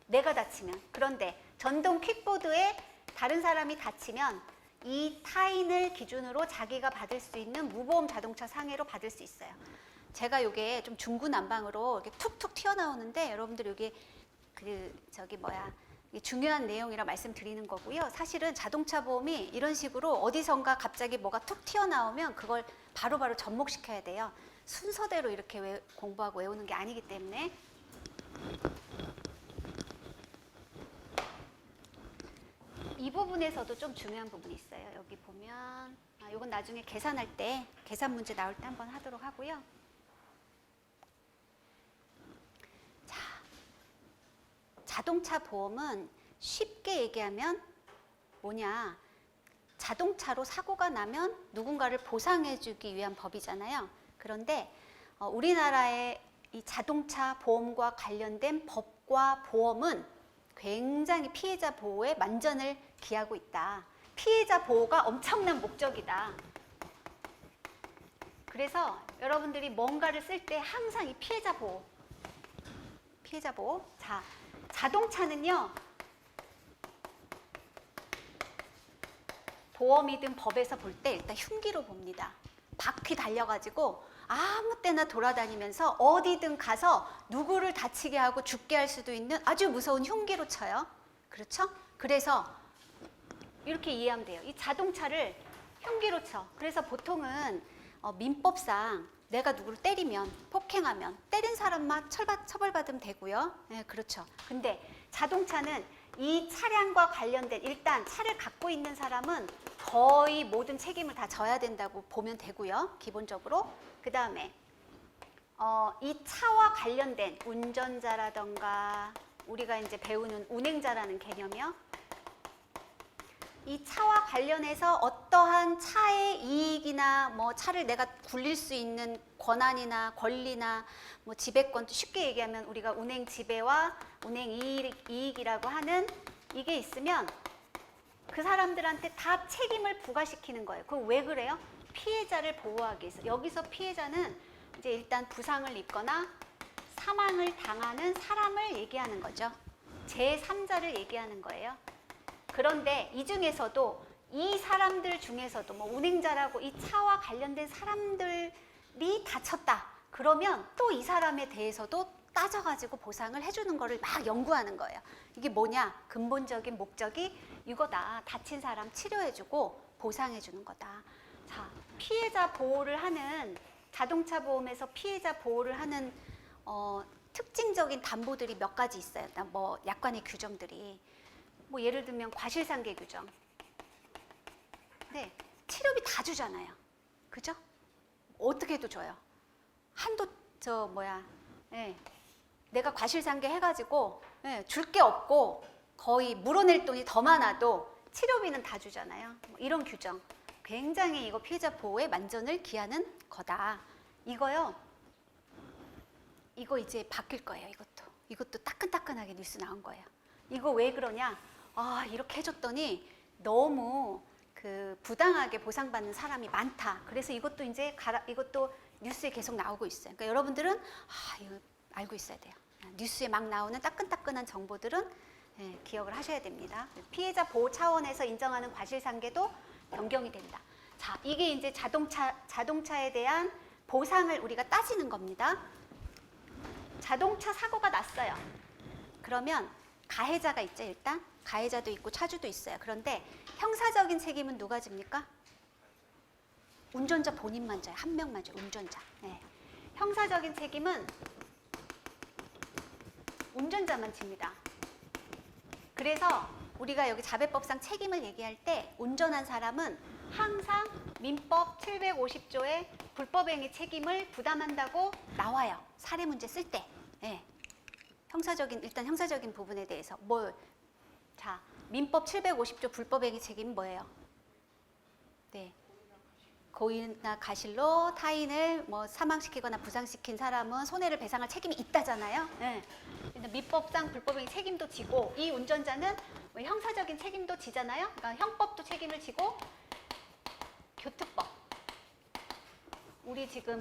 내가 다치면. 그런데 전동 킥보드에 다른 사람이 다치면 이 타인을 기준으로 자기가 받을 수 있는 무보험 자동차 상해로 받을 수 있어요. 제가 요게 좀 중구난방으로 이렇게 툭툭 튀어나오는데 여러분들 요게 중요한 내용이라 말씀드리는 거고요. 사실은 자동차 보험이 이런 식으로 어디선가 갑자기 뭐가 툭 튀어나오면 그걸 바로바로 접목시켜야 돼요. 순서대로 이렇게 공부하고 외우는 게 아니기 때문에. 이 부분에서도 좀 중요한 부분이 있어요. 여기 보면 이건 나중에 계산할 때 계산 문제 나올 때 한번 하도록 하고요. 자, 자동차 보험은 쉽게 얘기하면 뭐냐? 자동차로 사고가 나면 누군가를 보상해주기 위한 법이잖아요. 그런데 우리나라의 이 자동차 보험과 관련된 법과 보험은 굉장히 피해자 보호에 만전을 기하고 있다. 피해자 보호가 엄청난 목적이다. 그래서 여러분들이 뭔가를 쓸 때 항상 이 피해자 보호. 자, 자동차는요. 보험이든 법에서 볼 때 일단 흉기로 봅니다. 바퀴 달려가지고 아무 때나 돌아다니면서 어디든 가서 누구를 다치게 하고 죽게 할 수도 있는 아주 무서운 흉기로 쳐요. 그렇죠? 그래서 이렇게 이해하면 돼요. 이 자동차를 흉기로 쳐. 그래서 보통은 민법상 내가 누구를 때리면, 폭행하면 때린 사람만 처벌받으면 되고요. 네, 그렇죠. 근데 자동차는 이 차량과 관련된 일단 차를 갖고 있는 사람은 거의 모든 책임을 다 져야 된다고 보면 되고요. 기본적으로. 그 다음에 이 차와 관련된 운전자라던가 우리가 이제 배우는 운행자라는 개념이요. 이 차와 관련해서 어떠한 차의 이익이나 뭐 차를 내가 굴릴 수 있는 권한이나 권리나 뭐 지배권, 쉽게 얘기하면 우리가 운행 지배와 운행 이익이라고 하는 이게 있으면 그 사람들한테 다 책임을 부과시키는 거예요. 그럼 왜 그래요? 피해자를 보호하기 위해서. 여기서 피해자는 이제 일단 부상을 입거나 사망을 당하는 사람을 얘기하는 거죠. 제3자를 얘기하는 거예요. 그런데 이 중에서도 이 사람들 중에서도 뭐 운행자라고 이 차와 관련된 사람들이 다쳤다. 그러면 또 이 사람에 대해서도 따져가지고 보상을 해주는 거를 막 연구하는 거예요. 이게 뭐냐? 근본적인 목적이 이거다. 다친 사람 치료해주고 보상해주는 거다. 자, 피해자 보호를 하는 자동차 보험에서 피해자 보호를 하는 특징적인 담보들이 몇 가지 있어요. 뭐 약관의 규정들이. 뭐 예를 들면 과실상계 규정. 네, 치료비 다 주잖아요. 그죠? 어떻게 해도 줘요. 한도 네, 내가 과실상계 해가지고 네, 줄 게 없고 거의 물어낼 돈이 더 많아도 치료비는 다 주잖아요. 뭐 이런 규정. 굉장히 이거 피해자 보호에 만전을 기하는 거다. 이거요. 이거 이제 바뀔 거예요. 이것도 따끈따끈하게 뉴스 나온 거예요. 이거 왜 그러냐? 아, 이렇게 해줬더니 너무 그 부당하게 보상받는 사람이 많다. 그래서 이것도 이제 이것도 뉴스에 계속 나오고 있어요. 그러니까 여러분들은 이거 알고 있어야 돼요. 뉴스에 막 나오는 따끈따끈한 정보들은 기억을 하셔야 됩니다. 피해자 보호 차원에서 인정하는 과실상계도 변경이 된다. 자, 이게 이제 자동차에 대한 보상을 우리가 따지는 겁니다. 자동차 사고가 났어요. 그러면 가해자가 있죠, 일단. 가해자도 있고 차주도 있어요. 그런데 형사적인 책임은 누가 집니까? 운전자 본인만 져요. 한 명만 져요. 운전자. 네. 형사적인 책임은 운전자만 집니다. 그래서 우리가 여기 자배법상 책임을 얘기할 때 운전한 사람은 항상 민법 750조의 불법행위 책임을 부담한다고 나와요. 사례 문제 쓸 때. 네. 일단 형사적인 부분에 대해서 자, 민법 750조 불법행위 책임은 뭐예요? 네. 고의나 가실로 타인을 뭐 사망시키거나 부상시킨 사람은 손해를 배상할 책임이 있다잖아요. 네. 민법상 불법행위 책임도 지고 이 운전자는 뭐 형사적인 책임도 지잖아요. 그러니까 형법도 책임을 지고 교특법. 우리 지금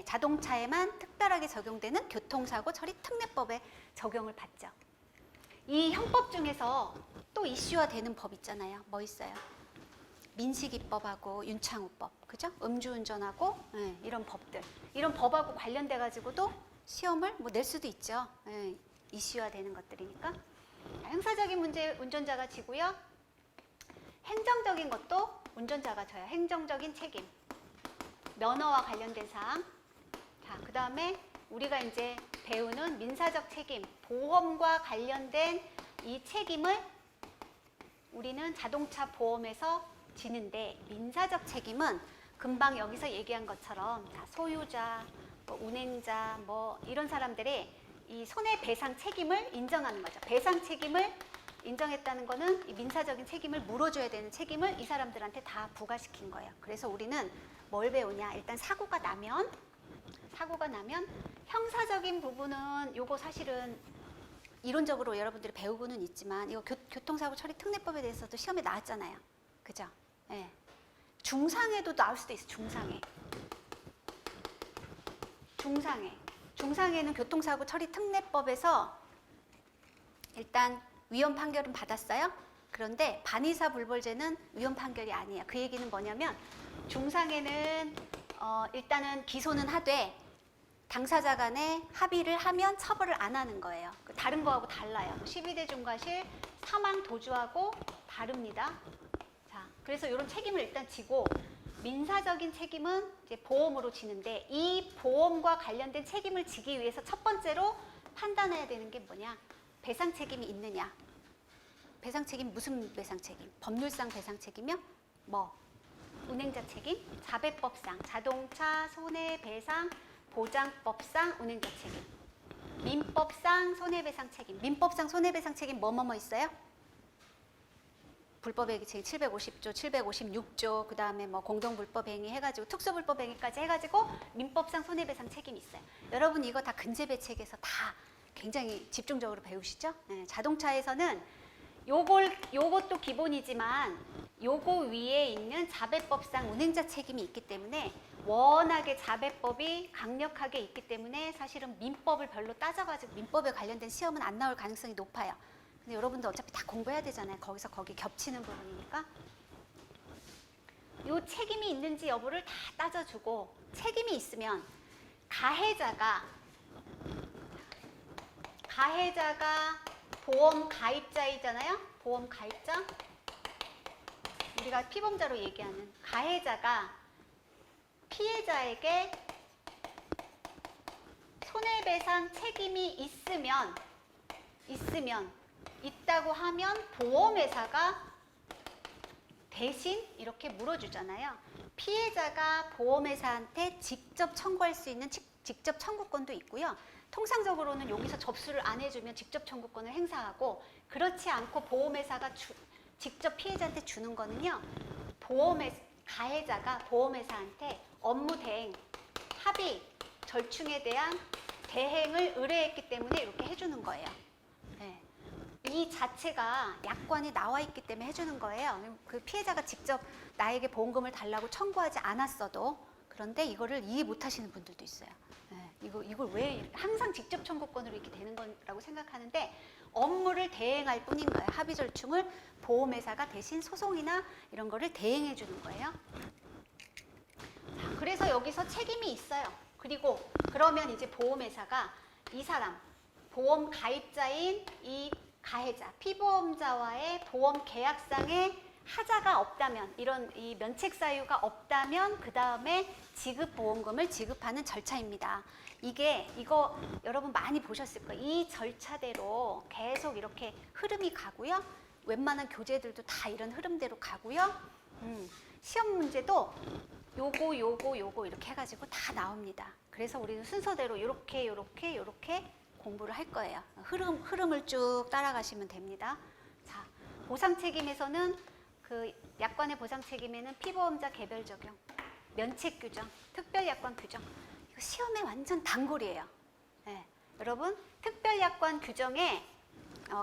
자동차에만 특별하게 적용되는 교통사고 처리 특례법에 적용을 받죠. 이 형법 중에서 또 이슈화되는 법 있잖아요. 뭐 있어요? 민식이법하고 윤창호법, 그죠? 음주운전하고 이런 법들, 이런 법하고 관련돼 가지고도 시험을 뭐 낼 수도 있죠. 이슈화되는 것들이니까. 형사적인 문제 운전자가 지고요. 행정적인 것도 운전자가 져요. 행정적인 책임, 면허와 관련된 사항. 자, 그 다음에 우리가 이제 배우는 민사적 책임, 보험과 관련된 이 책임을 우리는 자동차 보험에서 지는데, 민사적 책임은 금방 여기서 얘기한 것처럼 다 소유자, 뭐 운행자, 뭐 이런 사람들의 이 손해배상 책임을 인정하는 거죠. 배상 책임을 인정했다는 거는 이 민사적인 책임을 물어줘야 되는 책임을 이 사람들한테 다 부과시킨 거예요. 그래서 우리는 뭘 배우냐? 일단 사고가 나면 형사적인 부분은 요거 사실은 이론적으로 여러분들이 배우고는 있지만 이거 교통사고 처리 특례법에 대해서도 시험에 나왔잖아요. 그죠? 네. 중상해도 나올 수도 있어. 중상해는 교통사고 처리 특례법에서 일단 위헌 판결은 받았어요. 그런데 반의사 불벌죄는 위헌 판결이 아니에요. 그 얘기는 뭐냐면 중상에는 일단은 기소는 하되 당사자 간에 합의를 하면 처벌을 안 하는 거예요. 다른 거하고 달라요. 12대 중과실 사망 도주하고 다릅니다. 자, 그래서 이런 책임을 일단 지고 민사적인 책임은 이제 보험으로 지는데 이 보험과 관련된 책임을 지기 위해서 첫 번째로 판단해야 되는 게 뭐냐? 배상 책임이 있느냐? 배상 책임 무슨 배상 책임? 법률상 배상 책임이요? 뭐? 운행자 책임, 자배법상, 자동차 손해배상 보장법상 운행자 책임, 민법상 손해배상 책임. 민법상 손해배상 책임 뭐뭐뭐 있어요? 불법행위 책임 750조, 756조, 그 다음에 뭐 공동불법행위 해가지고 특수불법행위까지 해가지고 민법상 손해배상 책임이 있어요. 여러분 이거 다 근제배책에서 다 굉장히 집중적으로 배우시죠? 네, 자동차에서는 요것도 기본이지만 요거 위에 있는 자배법상 운행자 책임이 있기 때문에 워낙에 자배법이 강력하게 있기 때문에 사실은 민법을 별로 따져가지고 민법에 관련된 시험은 안 나올 가능성이 높아요. 근데 여러분들 어차피 다 공부해야 되잖아요. 거기서 거기 겹치는 부분이니까. 요 책임이 있는지 여부를 다 따져주고 책임이 있으면 가해자가 보험 가입자이잖아요. 보험 가입자. 우리가 피보험자로 얘기하는 가해자가 피해자에게 손해배상 책임이 있다고 하면 보험회사가 대신 이렇게 물어주잖아요. 피해자가 보험회사한테 직접 청구할 수 있는 직접 청구권도 있고요. 통상적으로는 여기서 접수를 안 해주면 직접 청구권을 행사하고 그렇지 않고 보험회사가 직접 피해자한테 주는 거는요. 가해자가 보험회사한테 업무 대행, 합의, 절충에 대한 대행을 의뢰했기 때문에 이렇게 해주는 거예요. 네. 이 자체가 약관에 나와 있기 때문에 해주는 거예요. 그 피해자가 직접 나에게 보험금을 달라고 청구하지 않았어도 그런데 이거를 이해 못 하시는 분들도 있어요. 네. 이걸 왜 항상 직접 청구권으로 이렇게 되는 거라고 생각하는데 업무를 대행할 뿐인 거예요. 합의 절충을 보험회사가 대신 소송이나 이런 거를 대행해 주는 거예요. 자, 그래서 여기서 책임이 있어요. 그리고 그러면 이제 보험회사가 이 사람, 보험 가입자인 이 가해자, 피보험자와의 보험 계약상에 하자가 없다면, 이런 이 면책 사유가 없다면 그 다음에 지급 보험금을 지급하는 절차입니다. 이거 여러분 많이 보셨을 거예요. 이 절차대로 계속 이렇게 흐름이 가고요. 웬만한 교재들도 다 이런 흐름대로 가고요. 시험 문제도 요거 이렇게 해가지고 다 나옵니다. 그래서 우리는 순서대로 요렇게 공부를 할 거예요. 흐름을 쭉 따라가시면 됩니다. 자, 보상 책임에서는 그 약관의 보상 책임에는 피보험자 개별 적용, 면책 규정, 특별 약관 규정. 이거 시험에 완전 단골이에요. 네, 여러분 특별 약관 규정에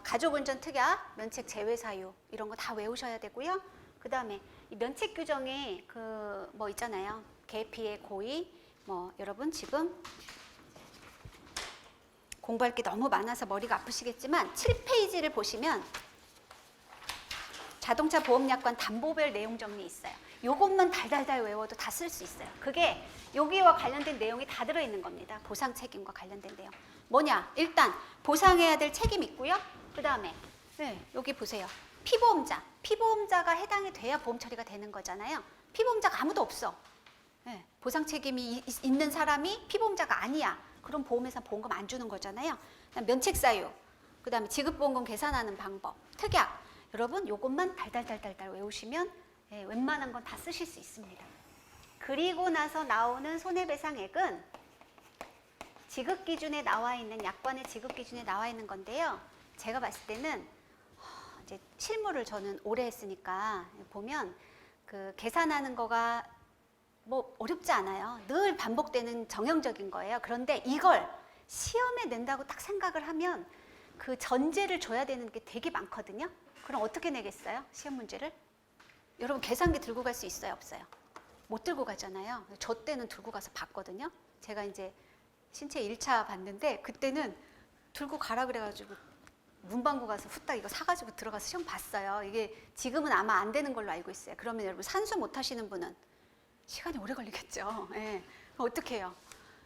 가족운전 특약, 면책 제외 사유 이런 거 다 외우셔야 되고요. 그 다음에 이 면책 규정에 그 뭐 있잖아요. 계피의 고의. 여러분 지금 공부할 게 너무 많아서 머리가 아프시겠지만 7페이지를 보시면 자동차 보험약관 담보별 내용 정리 있어요. 요것만 달달달 외워도 다 쓸 수 있어요. 그게 여기와 관련된 내용이 다 들어있는 겁니다. 보상 책임과 관련된 내용. 뭐냐? 일단 보상해야 될 책임 있고요. 그 다음에 여기 보세요. 피보험자가 해당이 돼야 보험 처리가 되는 거잖아요. 피보험자가 아무도 없어. 보상 책임이 있는 사람이 피보험자가 아니야. 그럼 보험회사 보험금 안 주는 거잖아요. 면책 사유, 그 다음에 지급보험금 계산하는 방법, 특약. 여러분 요것만 달달달달달 외우시면 웬만한 건 다 쓰실 수 있습니다. 그리고 나서 나오는 손해배상액은 지급기준에 나와 있는, 약관의 지급기준에 나와 있는 건데요. 제가 봤을 때는 이제 실무를 저는 오래 했으니까 보면 그 계산하는 거가 뭐 어렵지 않아요. 늘 반복되는 정형적인 거예요. 그런데 이걸 시험에 낸다고 딱 생각을 하면 그 전제를 줘야 되는 게 되게 많거든요. 그럼 어떻게 내겠어요? 시험 문제를? 여러분 계산기 들고 갈 수 있어요? 없어요? 못 들고 가잖아요. 저 때는 들고 가서 봤거든요. 제가 이제 신체 1차 봤는데 그때는 들고 가라 그래가지고 문방구 가서 후딱 이거 사가지고 들어가서 시험 봤어요. 이게 지금은 아마 안 되는 걸로 알고 있어요. 그러면 여러분 산수 못 하시는 분은 시간이 오래 걸리겠죠. 예. 어떻게 해요?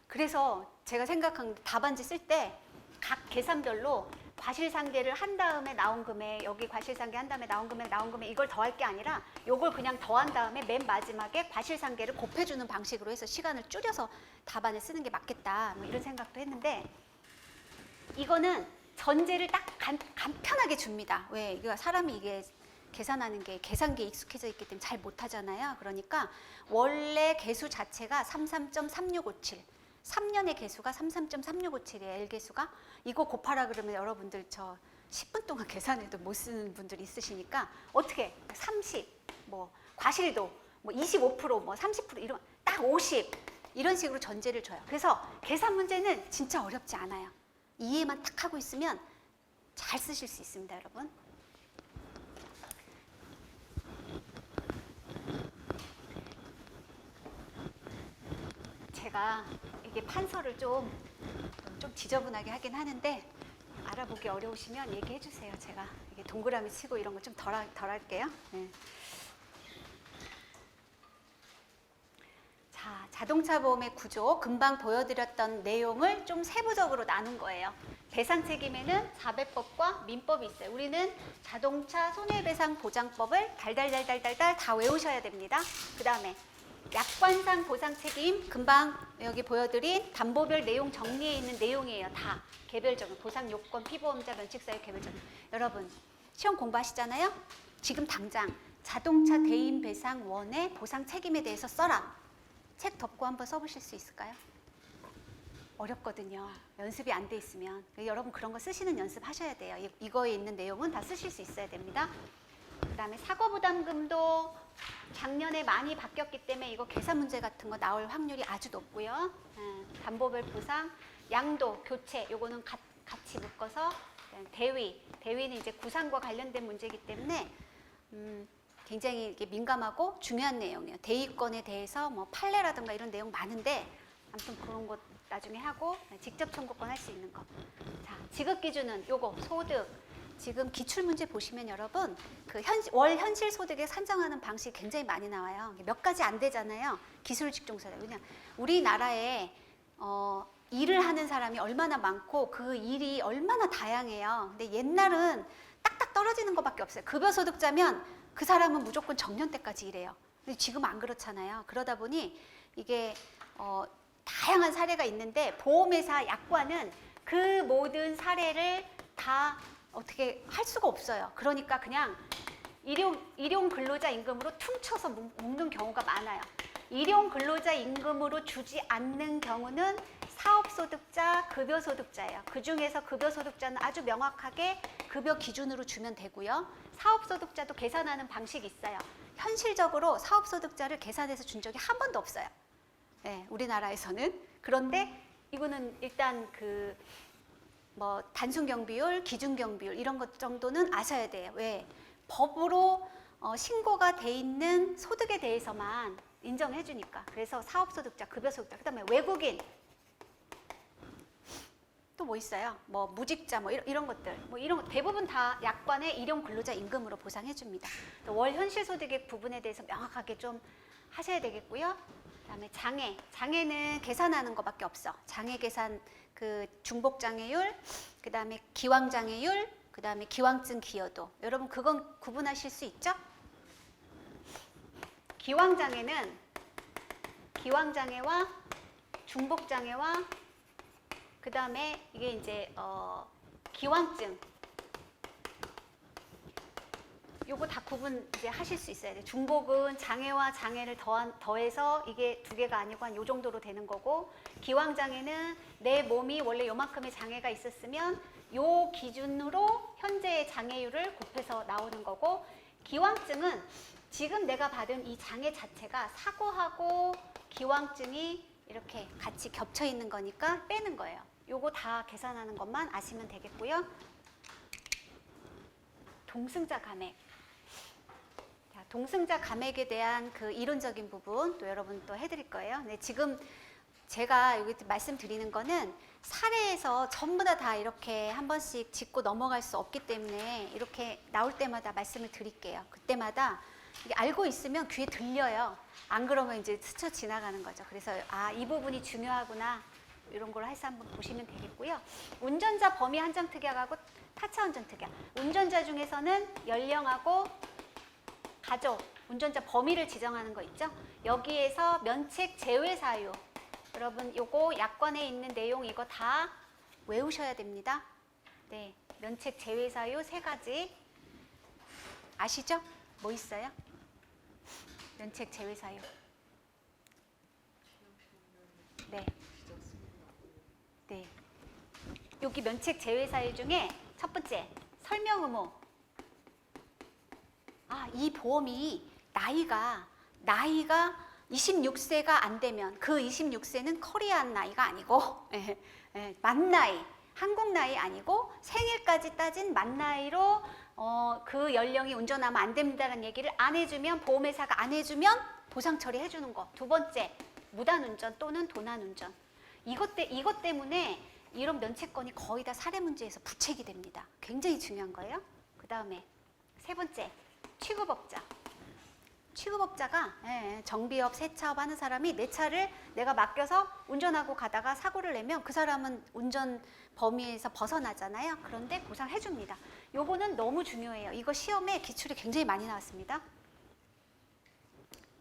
그래서 제가 생각한 답안지 쓸 때 각 계산별로 과실상계를 한 다음에 나온 금액, 여기 과실상계 한 다음에 나온 금액 이걸 더할 게 아니라 요걸 그냥 더한 다음에 맨 마지막에 과실상계를 곱해주는 방식으로 해서 시간을 줄여서 답안을 쓰는 게 맞겠다. 뭐 이런 생각도 했는데 이거는 전제를 딱 간편하게 줍니다. 왜? 이거 사람이 이게 계산하는 게 계산기에 익숙해져 있기 때문에 잘 못하잖아요. 그러니까 원래 개수 자체가 33.3657 3년의 개수가 33.3657이에요. L개수가. 이거 곱하라 그러면 여러분들 저 10분 동안 계산해도 못 쓰는 분들이 있으시니까 어떻게 30, 뭐 과실도 뭐 25%, 뭐 30% 이런 딱 50 이런 식으로 전제를 줘요. 그래서 계산 문제는 진짜 어렵지 않아요. 이해만 딱 하고 있으면 잘 쓰실 수 있습니다, 여러분. 제가 이게 판서를 좀 지저분하게 하긴 하는데 알아보기 어려우시면 얘기해 주세요. 제가 이게 동그라미 치고 이런 거 좀 덜 할게요. 네. 자, 자동차 보험의 구조, 금방 보여드렸던 내용을 좀 세부적으로 나눈 거예요. 배상 책임에는 자배법과 민법이 있어요. 우리는 자동차 손해배상 보장법을 달달달달달달 다 외우셔야 됩니다. 그 다음에 약관상 보상 책임, 금방 여기 보여드린 담보별 내용 정리에 있는 내용이에요. 다 개별적으로 보상 요건, 피보험자, 면책사유 개별적으로. 여러분 시험 공부하시잖아요. 지금 당장 자동차 대인 배상 원의 보상 책임에 대해서 써라. 책 덮고 한번 써보실 수 있을까요? 어렵거든요. 연습이 안 돼 있으면. 여러분 그런 거 쓰시는 연습 하셔야 돼요. 이거에 있는 내용은 다 쓰실 수 있어야 됩니다. 그 다음에 사고부담금도 작년에 많이 바뀌었기 때문에 이거 계산 문제 같은 거 나올 확률이 아주 높고요. 담보별 보상, 양도, 교체 요거는 같이 묶어서 대위는 이제 구상과 관련된 문제이기 때문에 굉장히 이게 민감하고 중요한 내용이에요. 대위권에 대해서 뭐 판례라든가 이런 내용 많은데 아무튼 그런 것 나중에 하고 직접 청구권 할 수 있는 거. 자, 지급 기준은 요거 소득. 지금 기출문제 보시면 여러분 그 월 현실 소득에 산정하는 방식이 굉장히 많이 나와요. 몇 가지 안 되잖아요. 기술직종사자. 왜냐 우리나라에 일을 하는 사람이 얼마나 많고 그 일이 얼마나 다양해요. 근데 옛날은 딱딱 떨어지는 것밖에 없어요. 급여소득자면 그 사람은 무조건 정년 때까지 일해요. 근데 지금 안 그렇잖아요. 그러다 보니 이게 다양한 사례가 있는데 보험회사 약관은 그 모든 사례를 다 어떻게 할 수가 없어요. 그러니까 그냥 일용 근로자 임금으로 퉁쳐서 묶는 경우가 많아요. 일용 근로자 임금으로 주지 않는 경우는 사업소득자, 급여소득자예요. 그중에서 급여소득자는 아주 명확하게 급여 기준으로 주면 되고요. 사업소득자도 계산하는 방식이 있어요. 현실적으로 사업소득자를 계산해서 준 적이 한 번도 없어요. 네, 우리나라에서는. 그런데 이거는 일단 뭐 단순경비율, 기준경비율 이런 것 정도는 아셔야 돼요. 왜? 법으로 신고가 돼 있는 소득에 대해서만 인정해 주니까. 그래서 사업소득자, 급여소득자, 그다음에 외국인 또 뭐 있어요? 뭐 무직자 뭐 이런 것들. 뭐 이런 거 대부분 다 약관에 일용 근로자 임금으로 보상해 줍니다. 월 현실 소득의 부분에 대해서 명확하게 좀 하셔야 되겠고요. 그다음에 장애는 계산하는 것밖에 없어. 장애 계산 그 중복 장애율, 그다음에 기왕 장애율, 그다음에 기왕증 기여도. 여러분 그건 구분하실 수 있죠? 기왕 장애는 기왕 장애와 중복 장애와 그다음에 이게 이제 기왕증. 요거 다 구분 이제 하실 수 있어야 돼요. 중복은 장애와 장애를 더해서 이게 두 개가 아니고 한 요 정도로 되는 거고, 기왕 장애는 내 몸이 원래 요만큼의 장애가 있었으면 요 기준으로 현재의 장애율을 곱해서 나오는 거고, 기왕증은 지금 내가 받은 이 장애 자체가 사고하고 기왕증이 이렇게 같이 겹쳐 있는 거니까 빼는 거예요. 요거 다 계산하는 것만 아시면 되겠고요. 동승자 감액. 동승자 감액에 대한 그 이론적인 부분 또 여러분 또 해드릴 거예요. 네, 지금 제가 여기 말씀드리는 거는 사례에서 전부 다 이렇게 한 번씩 짚고 넘어갈 수 없기 때문에 이렇게 나올 때마다 말씀을 드릴게요. 그때마다 이게 알고 있으면 귀에 들려요. 안 그러면 이제 스쳐 지나가는 거죠. 그래서 아, 이 부분이 중요하구나. 이런 걸 해서 한번 보시면 되겠고요. 운전자 범위 한정 특약하고 타차 운전 특약. 운전자 중에서는 연령하고 가족, 운전자 범위를 지정하는 거 있죠. 여기에서 면책 제외 사유. 여러분 요거 약관에 있는 내용 이거 다 외우셔야 됩니다. 네, 면책 제외 사유 3가지. 아시죠? 뭐 있어요? 면책 제외 사유. 네. 네. 여기 면책 제외 사유 중에 첫 번째, 설명 의무. 아, 이 보험이 나이가 26세가 안 되면 그 26세는 코리안 나이가 아니고 만 나이, 한국 나이 아니고 생일까지 따진 만 나이로 그 연령이 운전하면 안 된다는 얘기를 안 해주면 보험회사가 안 해주면 보상 처리해 주는 거. 두 번째, 무단 운전 또는 도난 운전. 이것 때문에 이런 면책권이 거의 다 사례 문제에서 부책이 됩니다. 굉장히 중요한 거예요. 그 다음에 세 번째, 취급업자. 취급업자가 정비업, 세차업 하는 사람이 내 차를 내가 맡겨서 운전하고 가다가 사고를 내면 그 사람은 운전 범위에서 벗어나잖아요. 그런데 보상해 줍니다. 요거는 너무 중요해요. 이거 시험에 기출이 굉장히 많이 나왔습니다.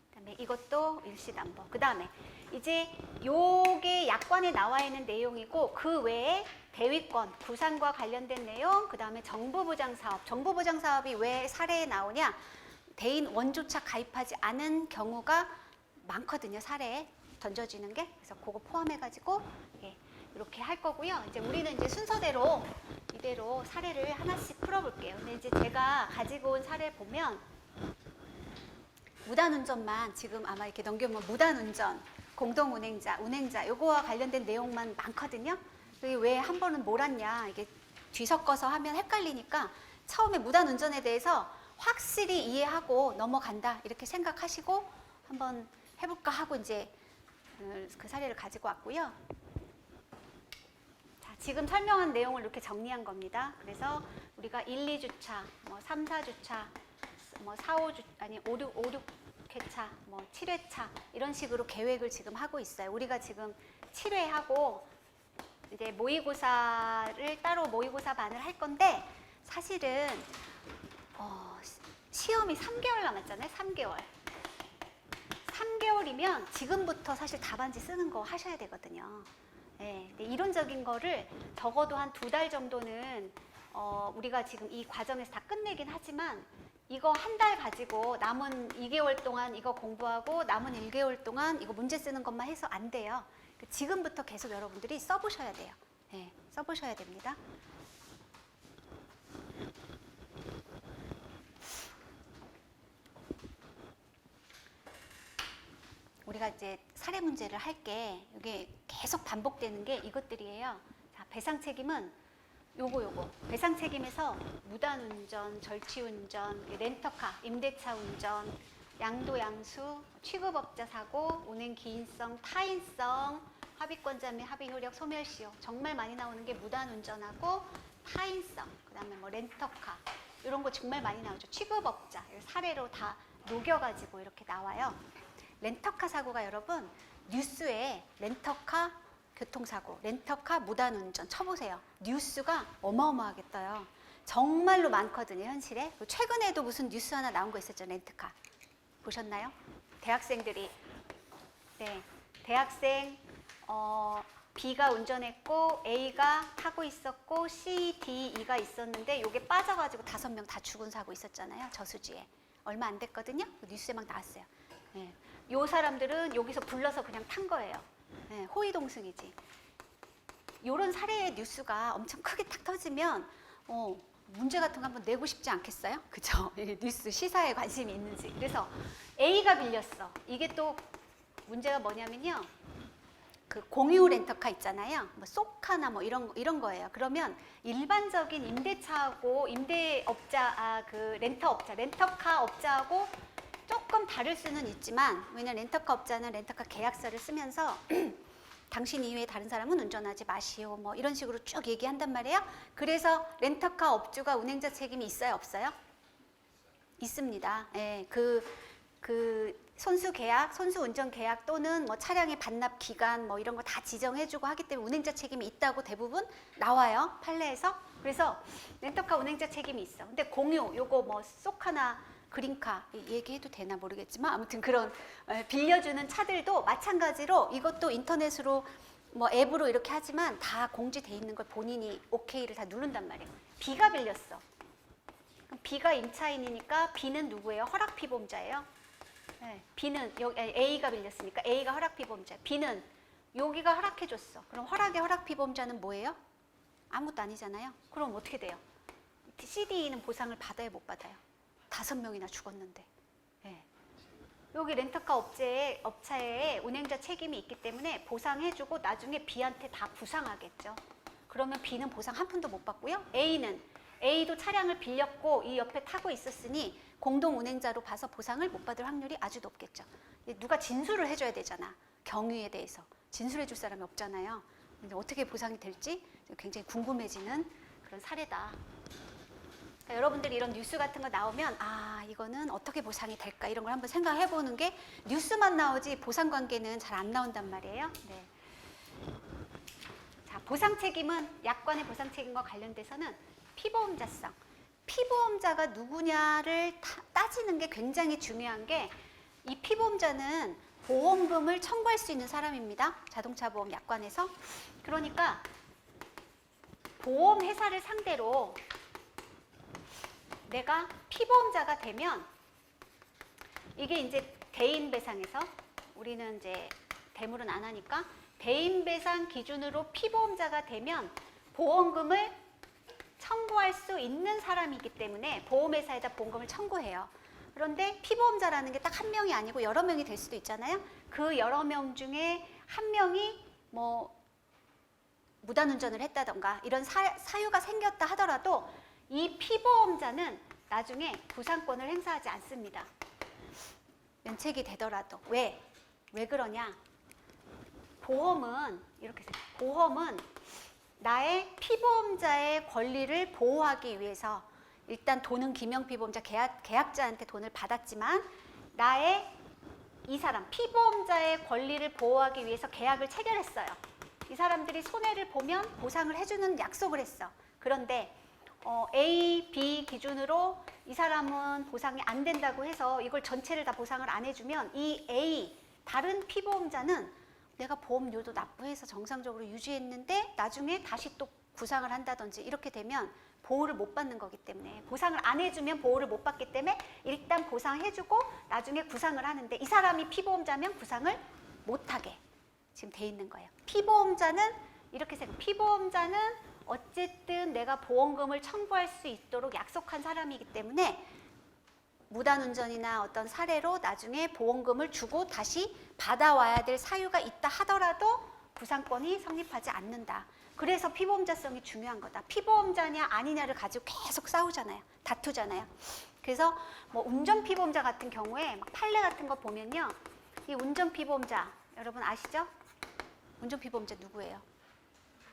그다음에 이것도 일시담보. 그다음에 이제 요게 약관에 나와 있는 내용이고 그 외에 대위권, 구상과 관련된 내용, 그다음에 정부보장사업. 정부보장사업이 왜 사례에 나오냐? 대인 원조차 가입하지 않은 경우가 많거든요. 사례에 던져지는 게. 그래서 그거 포함해가지고 이렇게 할 거고요. 이제 우리는 이제 순서대로 이대로 사례를 하나씩 풀어볼게요. 근데 이제 제가 가지고 온 사례 보면 무단운전만 지금 아마 이렇게 넘겨보면 무단운전, 공동운행자, 운행자 요거와 관련된 내용만 많거든요. 왜 한 번은 몰았냐 이게 뒤섞어서 하면 헷갈리니까 처음에 무단운전에 대해서 확실히 이해하고 넘어간다 이렇게 생각하시고 한번 해볼까 하고 이제 그 사례를 가지고 왔고요. 자, 지금 설명한 내용을 이렇게 정리한 겁니다. 그래서 우리가 1, 2주차, 뭐 3, 4주차, 뭐 4, 5주 아니 5, 6회차, 뭐 7회차 이런 식으로 계획을 지금 하고 있어요. 우리가 지금 7회하고 이제 모의고사를 따로 모의고사 반을 할 건데 사실은 시험이 3개월 남았잖아요. 3개월. 3개월이면 지금부터 사실 답안지 쓰는 거 하셔야 되거든요. 네, 이론적인 거를 적어도 한 2달 정도는 우리가 지금 이 과정에서 다 끝내긴 하지만 이거 한 달 가지고 남은 2개월 동안 이거 공부하고 남은 1개월 동안 이거 문제 쓰는 것만 해서 안 돼요. 지금부터 계속 여러분들이 써보셔야 돼요. 네, 써보셔야 됩니다. 우리가 이제 사례 문제를 할 게 이게 계속 반복되는 게 이것들이에요. 자, 배상 책임은 요거 배상 책임에서 무단운전, 절취운전, 렌터카, 임대차 운전, 양도양수, 취급업자 사고, 운행 기인성, 타인성, 합의권자 및 합의 효력 소멸시효. 정말 많이 나오는 게 무단운전하고 타인성, 그다음에 뭐 렌터카 이런 거 정말 많이 나오죠. 취급업자 사례로 다 녹여가지고 이렇게 나와요. 렌터카 사고가 여러분 뉴스에 렌터카 교통사고, 렌터카 무단운전 쳐보세요. 뉴스가 어마어마하게 떠요. 정말로 많거든요, 현실에. 최근에도 무슨 뉴스 하나 나온 거 있었죠, 렌터카. 보셨나요? 대학생들이, 네, 대학생 B가 운전했고 A가 타고 있었고 C, D, E가 있었는데 요게 빠져가지고 5명 다 죽은 사고 있었잖아요, 저수지에. 얼마 안 됐거든요. 뉴스에 막 나왔어요. 네. 요 사람들은 여기서 불러서 그냥 탄 거예요. 네, 호위동승이지. 이런 사례의 뉴스가 엄청 크게 탁 터지면 문제 같은 거 한번 내고 싶지 않겠어요? 그죠? 뉴스 시사에 관심이 있는지. 그래서 A가 빌렸어. 이게 또 문제가 뭐냐면요. 그 공유 렌터카 있잖아요. 뭐 쏘카나 뭐 이런 거예요. 그러면 일반적인 임대차하고 임대업자, 그 렌터카 업자하고 조금 다를 수는 있지만, 왜냐면 렌터카 업자는 렌터카 계약서를 쓰면서 당신 이외에 다른 사람은 운전하지 마시오. 뭐 이런 식으로 쭉 얘기한단 말이에요. 그래서 렌터카 업주가 운행자 책임이 있어요, 없어요? 있습니다. 예, 그 선수 계약, 선수 운전 계약 또는 뭐 차량의 반납 기간 뭐 이런 거 다 지정해주고 하기 때문에 운행자 책임이 있다고 대부분 나와요, 판례에서. 그래서 렌터카 운행자 책임이 있어. 근데 공유, 요거 뭐 쏘카나 그린카 얘기해도 되나 모르겠지만 아무튼 그런 빌려주는 차들도 마찬가지로 이것도 인터넷으로 뭐 앱으로 이렇게 하지만 다 공지돼 있는 걸 본인이 오케이를 다 누른단 말이에요. B가 빌렸어. 그럼 B가 임차인이니까 B는 누구예요? 허락 피보험자예요. 네, B는 여기 A가 빌렸으니까 A가 허락 피보험자. B는 여기가 허락해줬어. 그럼 허락 피보험자는 뭐예요? 아무것도 아니잖아요. 그럼 어떻게 돼요? CD는 보상을 받아요, 못 받아요? 5명이나 죽었는데. 네. 여기 렌터카 업체에 운행자 책임이 있기 때문에 보상해주고 나중에 B한테 다 부상하겠죠. 그러면 B는 보상 한 푼도 못 받고요. A도 차량을 빌렸고 이 옆에 타고 있었으니 공동 운행자로 봐서 보상을 못 받을 확률이 아주 높겠죠. 누가 진술을 해줘야 되잖아. 경위에 대해서. 진술해 줄 사람이 없잖아요. 근데 어떻게 보상이 될지 굉장히 궁금해지는 그런 사례다. 그러니까 여러분들이 이런 뉴스 같은 거 나오면 아 이거는 어떻게 보상이 될까 이런 걸 한번 생각해 보는 게 뉴스만 나오지 보상 관계는 잘 안 나온단 말이에요. 네. 자, 보상 책임은 약관의 보상 책임과 관련돼서는 피보험자성. 피보험자가 누구냐를 따지는 게 굉장히 중요한 게 이 피보험자는 보험금을 청구할 수 있는 사람입니다. 자동차 보험 약관에서. 그러니까 보험회사를 상대로 내가 피보험자가 되면 이게 이제 대인배상에서 우리는 이제 대물은 안 하니까 대인배상 기준으로 피보험자가 되면 보험금을 청구할 수 있는 사람이기 때문에 보험회사에다 보험금을 청구해요. 그런데 피보험자라는 게 딱 한 명이 아니고 여러 명이 될 수도 있잖아요. 그 여러 명 중에 한 명이 뭐 무단운전을 했다던가 이런 사유가 생겼다 하더라도 이 피보험자는 나중에 부상권을 행사하지 않습니다. 면책이 되더라도. 왜 그러냐? 보험은 이렇게 보험은 나의 피보험자의 권리를 보호하기 위해서 일단 돈은 김영피보험자 계약자한테 돈을 받았지만 나의 이 사람 피보험자의 권리를 보호하기 위해서 계약을 체결했어요. 이 사람들이 손해를 보면 보상을 해주는 약속을 했어. 그런데 A, B 기준으로 이 사람은 보상이 안 된다고 해서 이걸 전체를 다 보상을 안 해주면 이 A, 다른 피보험자는 내가 보험료도 납부해서 정상적으로 유지했는데 나중에 다시 또 구상을 한다든지 이렇게 되면 보호를 못 받는 거기 때문에 보상을 안 해주면 보호를 못 받기 때문에 일단 보상해주고 나중에 구상을 하는데 이 사람이 피보험자면 구상을 못하게 지금 돼 있는 거예요. 피보험자는 이렇게 생각해요. 피보험자는 어쨌든 내가 보험금을 청구할 수 있도록 약속한 사람이기 때문에 무단운전이나 어떤 사례로 나중에 보험금을 주고 다시 받아와야 될 사유가 있다 하더라도 부상권이 성립하지 않는다. 그래서 피보험자성이 중요한 거다. 피보험자냐 아니냐를 가지고 계속 싸우잖아요. 다투잖아요. 그래서 뭐 운전피보험자 같은 경우에 막 판례 같은 거 보면요. 이 운전피보험자 여러분 아시죠? 운전피보험자 누구예요?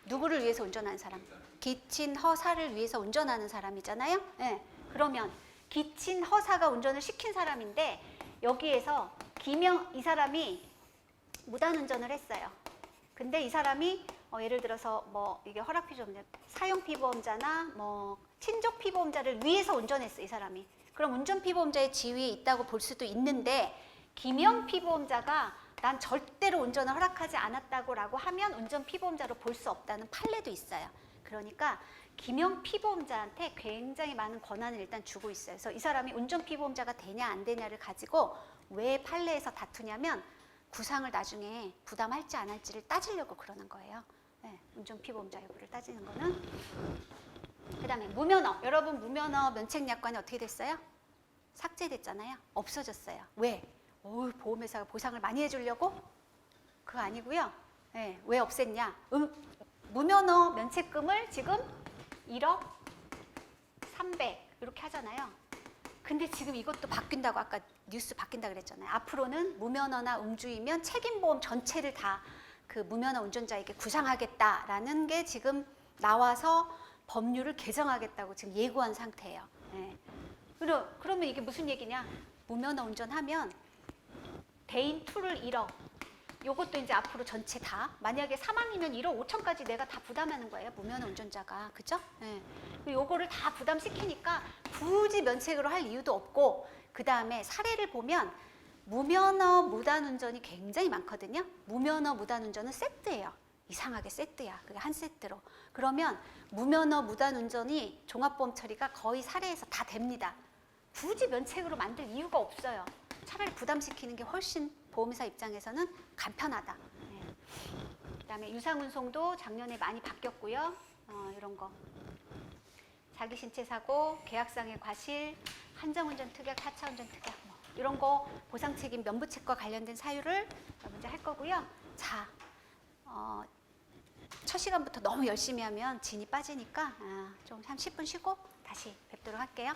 누구를 위해서 운전하는 사람? 기친 허사를 위해서 운전하는 사람이잖아요. 네. 그러면 기친 허사가 운전을 시킨 사람인데 여기에서 이 사람이 무단운전을 했어요. 근데 이 사람이 예를 들어서 뭐 이게 허락 피보험자, 사용 피보험자나 뭐 친족 피보험자를 위해서 운전했어 이 사람이. 그럼 운전 피보험자의 지위에 있다고 볼 수도 있는데 김영 피보험자가 난 절대로 운전을 허락하지 않았다고라고 하면 운전 피보험자로 볼 수 없다는 판례도 있어요. 그러니까 김영 피보험자한테 굉장히 많은 권한을 일단 주고 있어요. 그래서 이 사람이 운전 피보험자가 되냐 안 되냐를 가지고 왜 판례에서 다투냐면 구상을 나중에 부담할지 안 할지를 따지려고 그러는 거예요. 네, 운전 피보험자 여부를 따지는 거는. 그 다음에 무면허. 여러분 무면허 면책약관이 어떻게 됐어요? 삭제됐잖아요. 없어졌어요. 왜? 보험회사가 보상을 많이 해주려고? 그거 아니고요. 네, 왜 없앴냐? 무면허 면책금을 지금 1억 300 이렇게 하잖아요. 근데 지금 이것도 바뀐다고 아까 뉴스 바뀐다 그랬잖아요. 앞으로는 무면허나 음주이면 책임보험 전체를 다 그 무면허 운전자에게 구상하겠다라는 게 지금 나와서 법률을 개정하겠다고 지금 예고한 상태예요. 예. 그러면 이게 무슨 얘기냐? 무면허 운전하면 대인 2를 1억. 요것도 이제 앞으로 전체 다 만약에 사망이면 1억 5천까지 내가 다 부담하는 거예요. 무면허 운전자가. 그죠? 예. 요거를 다 부담시키니까 굳이 면책으로 할 이유도 없고 그다음에 사례를 보면 무면허 무단운전이 굉장히 많거든요. 무면허 무단운전은 세트예요. 이상하게 세트야. 그게 한 세트로. 그러면 무면허 무단운전이 종합보험 처리가 거의 사례에서 다 됩니다. 굳이 면책으로 만들 이유가 없어요. 차라리 부담시키는 게 훨씬 보험회사 입장에서는 간편하다. 네. 그다음에 유상운송도 작년에 많이 바뀌었고요. 이런 거. 자기신체사고, 계약상의 과실, 한정운전 특약, 4차 운전 특약 뭐 이런 거 보상책임 면부책과 관련된 사유를 먼저 할 거고요. 자, 첫 시간부터 너무 열심히 하면 진이 빠지니까 좀 한 10분 쉬고 다시 뵙도록 할게요.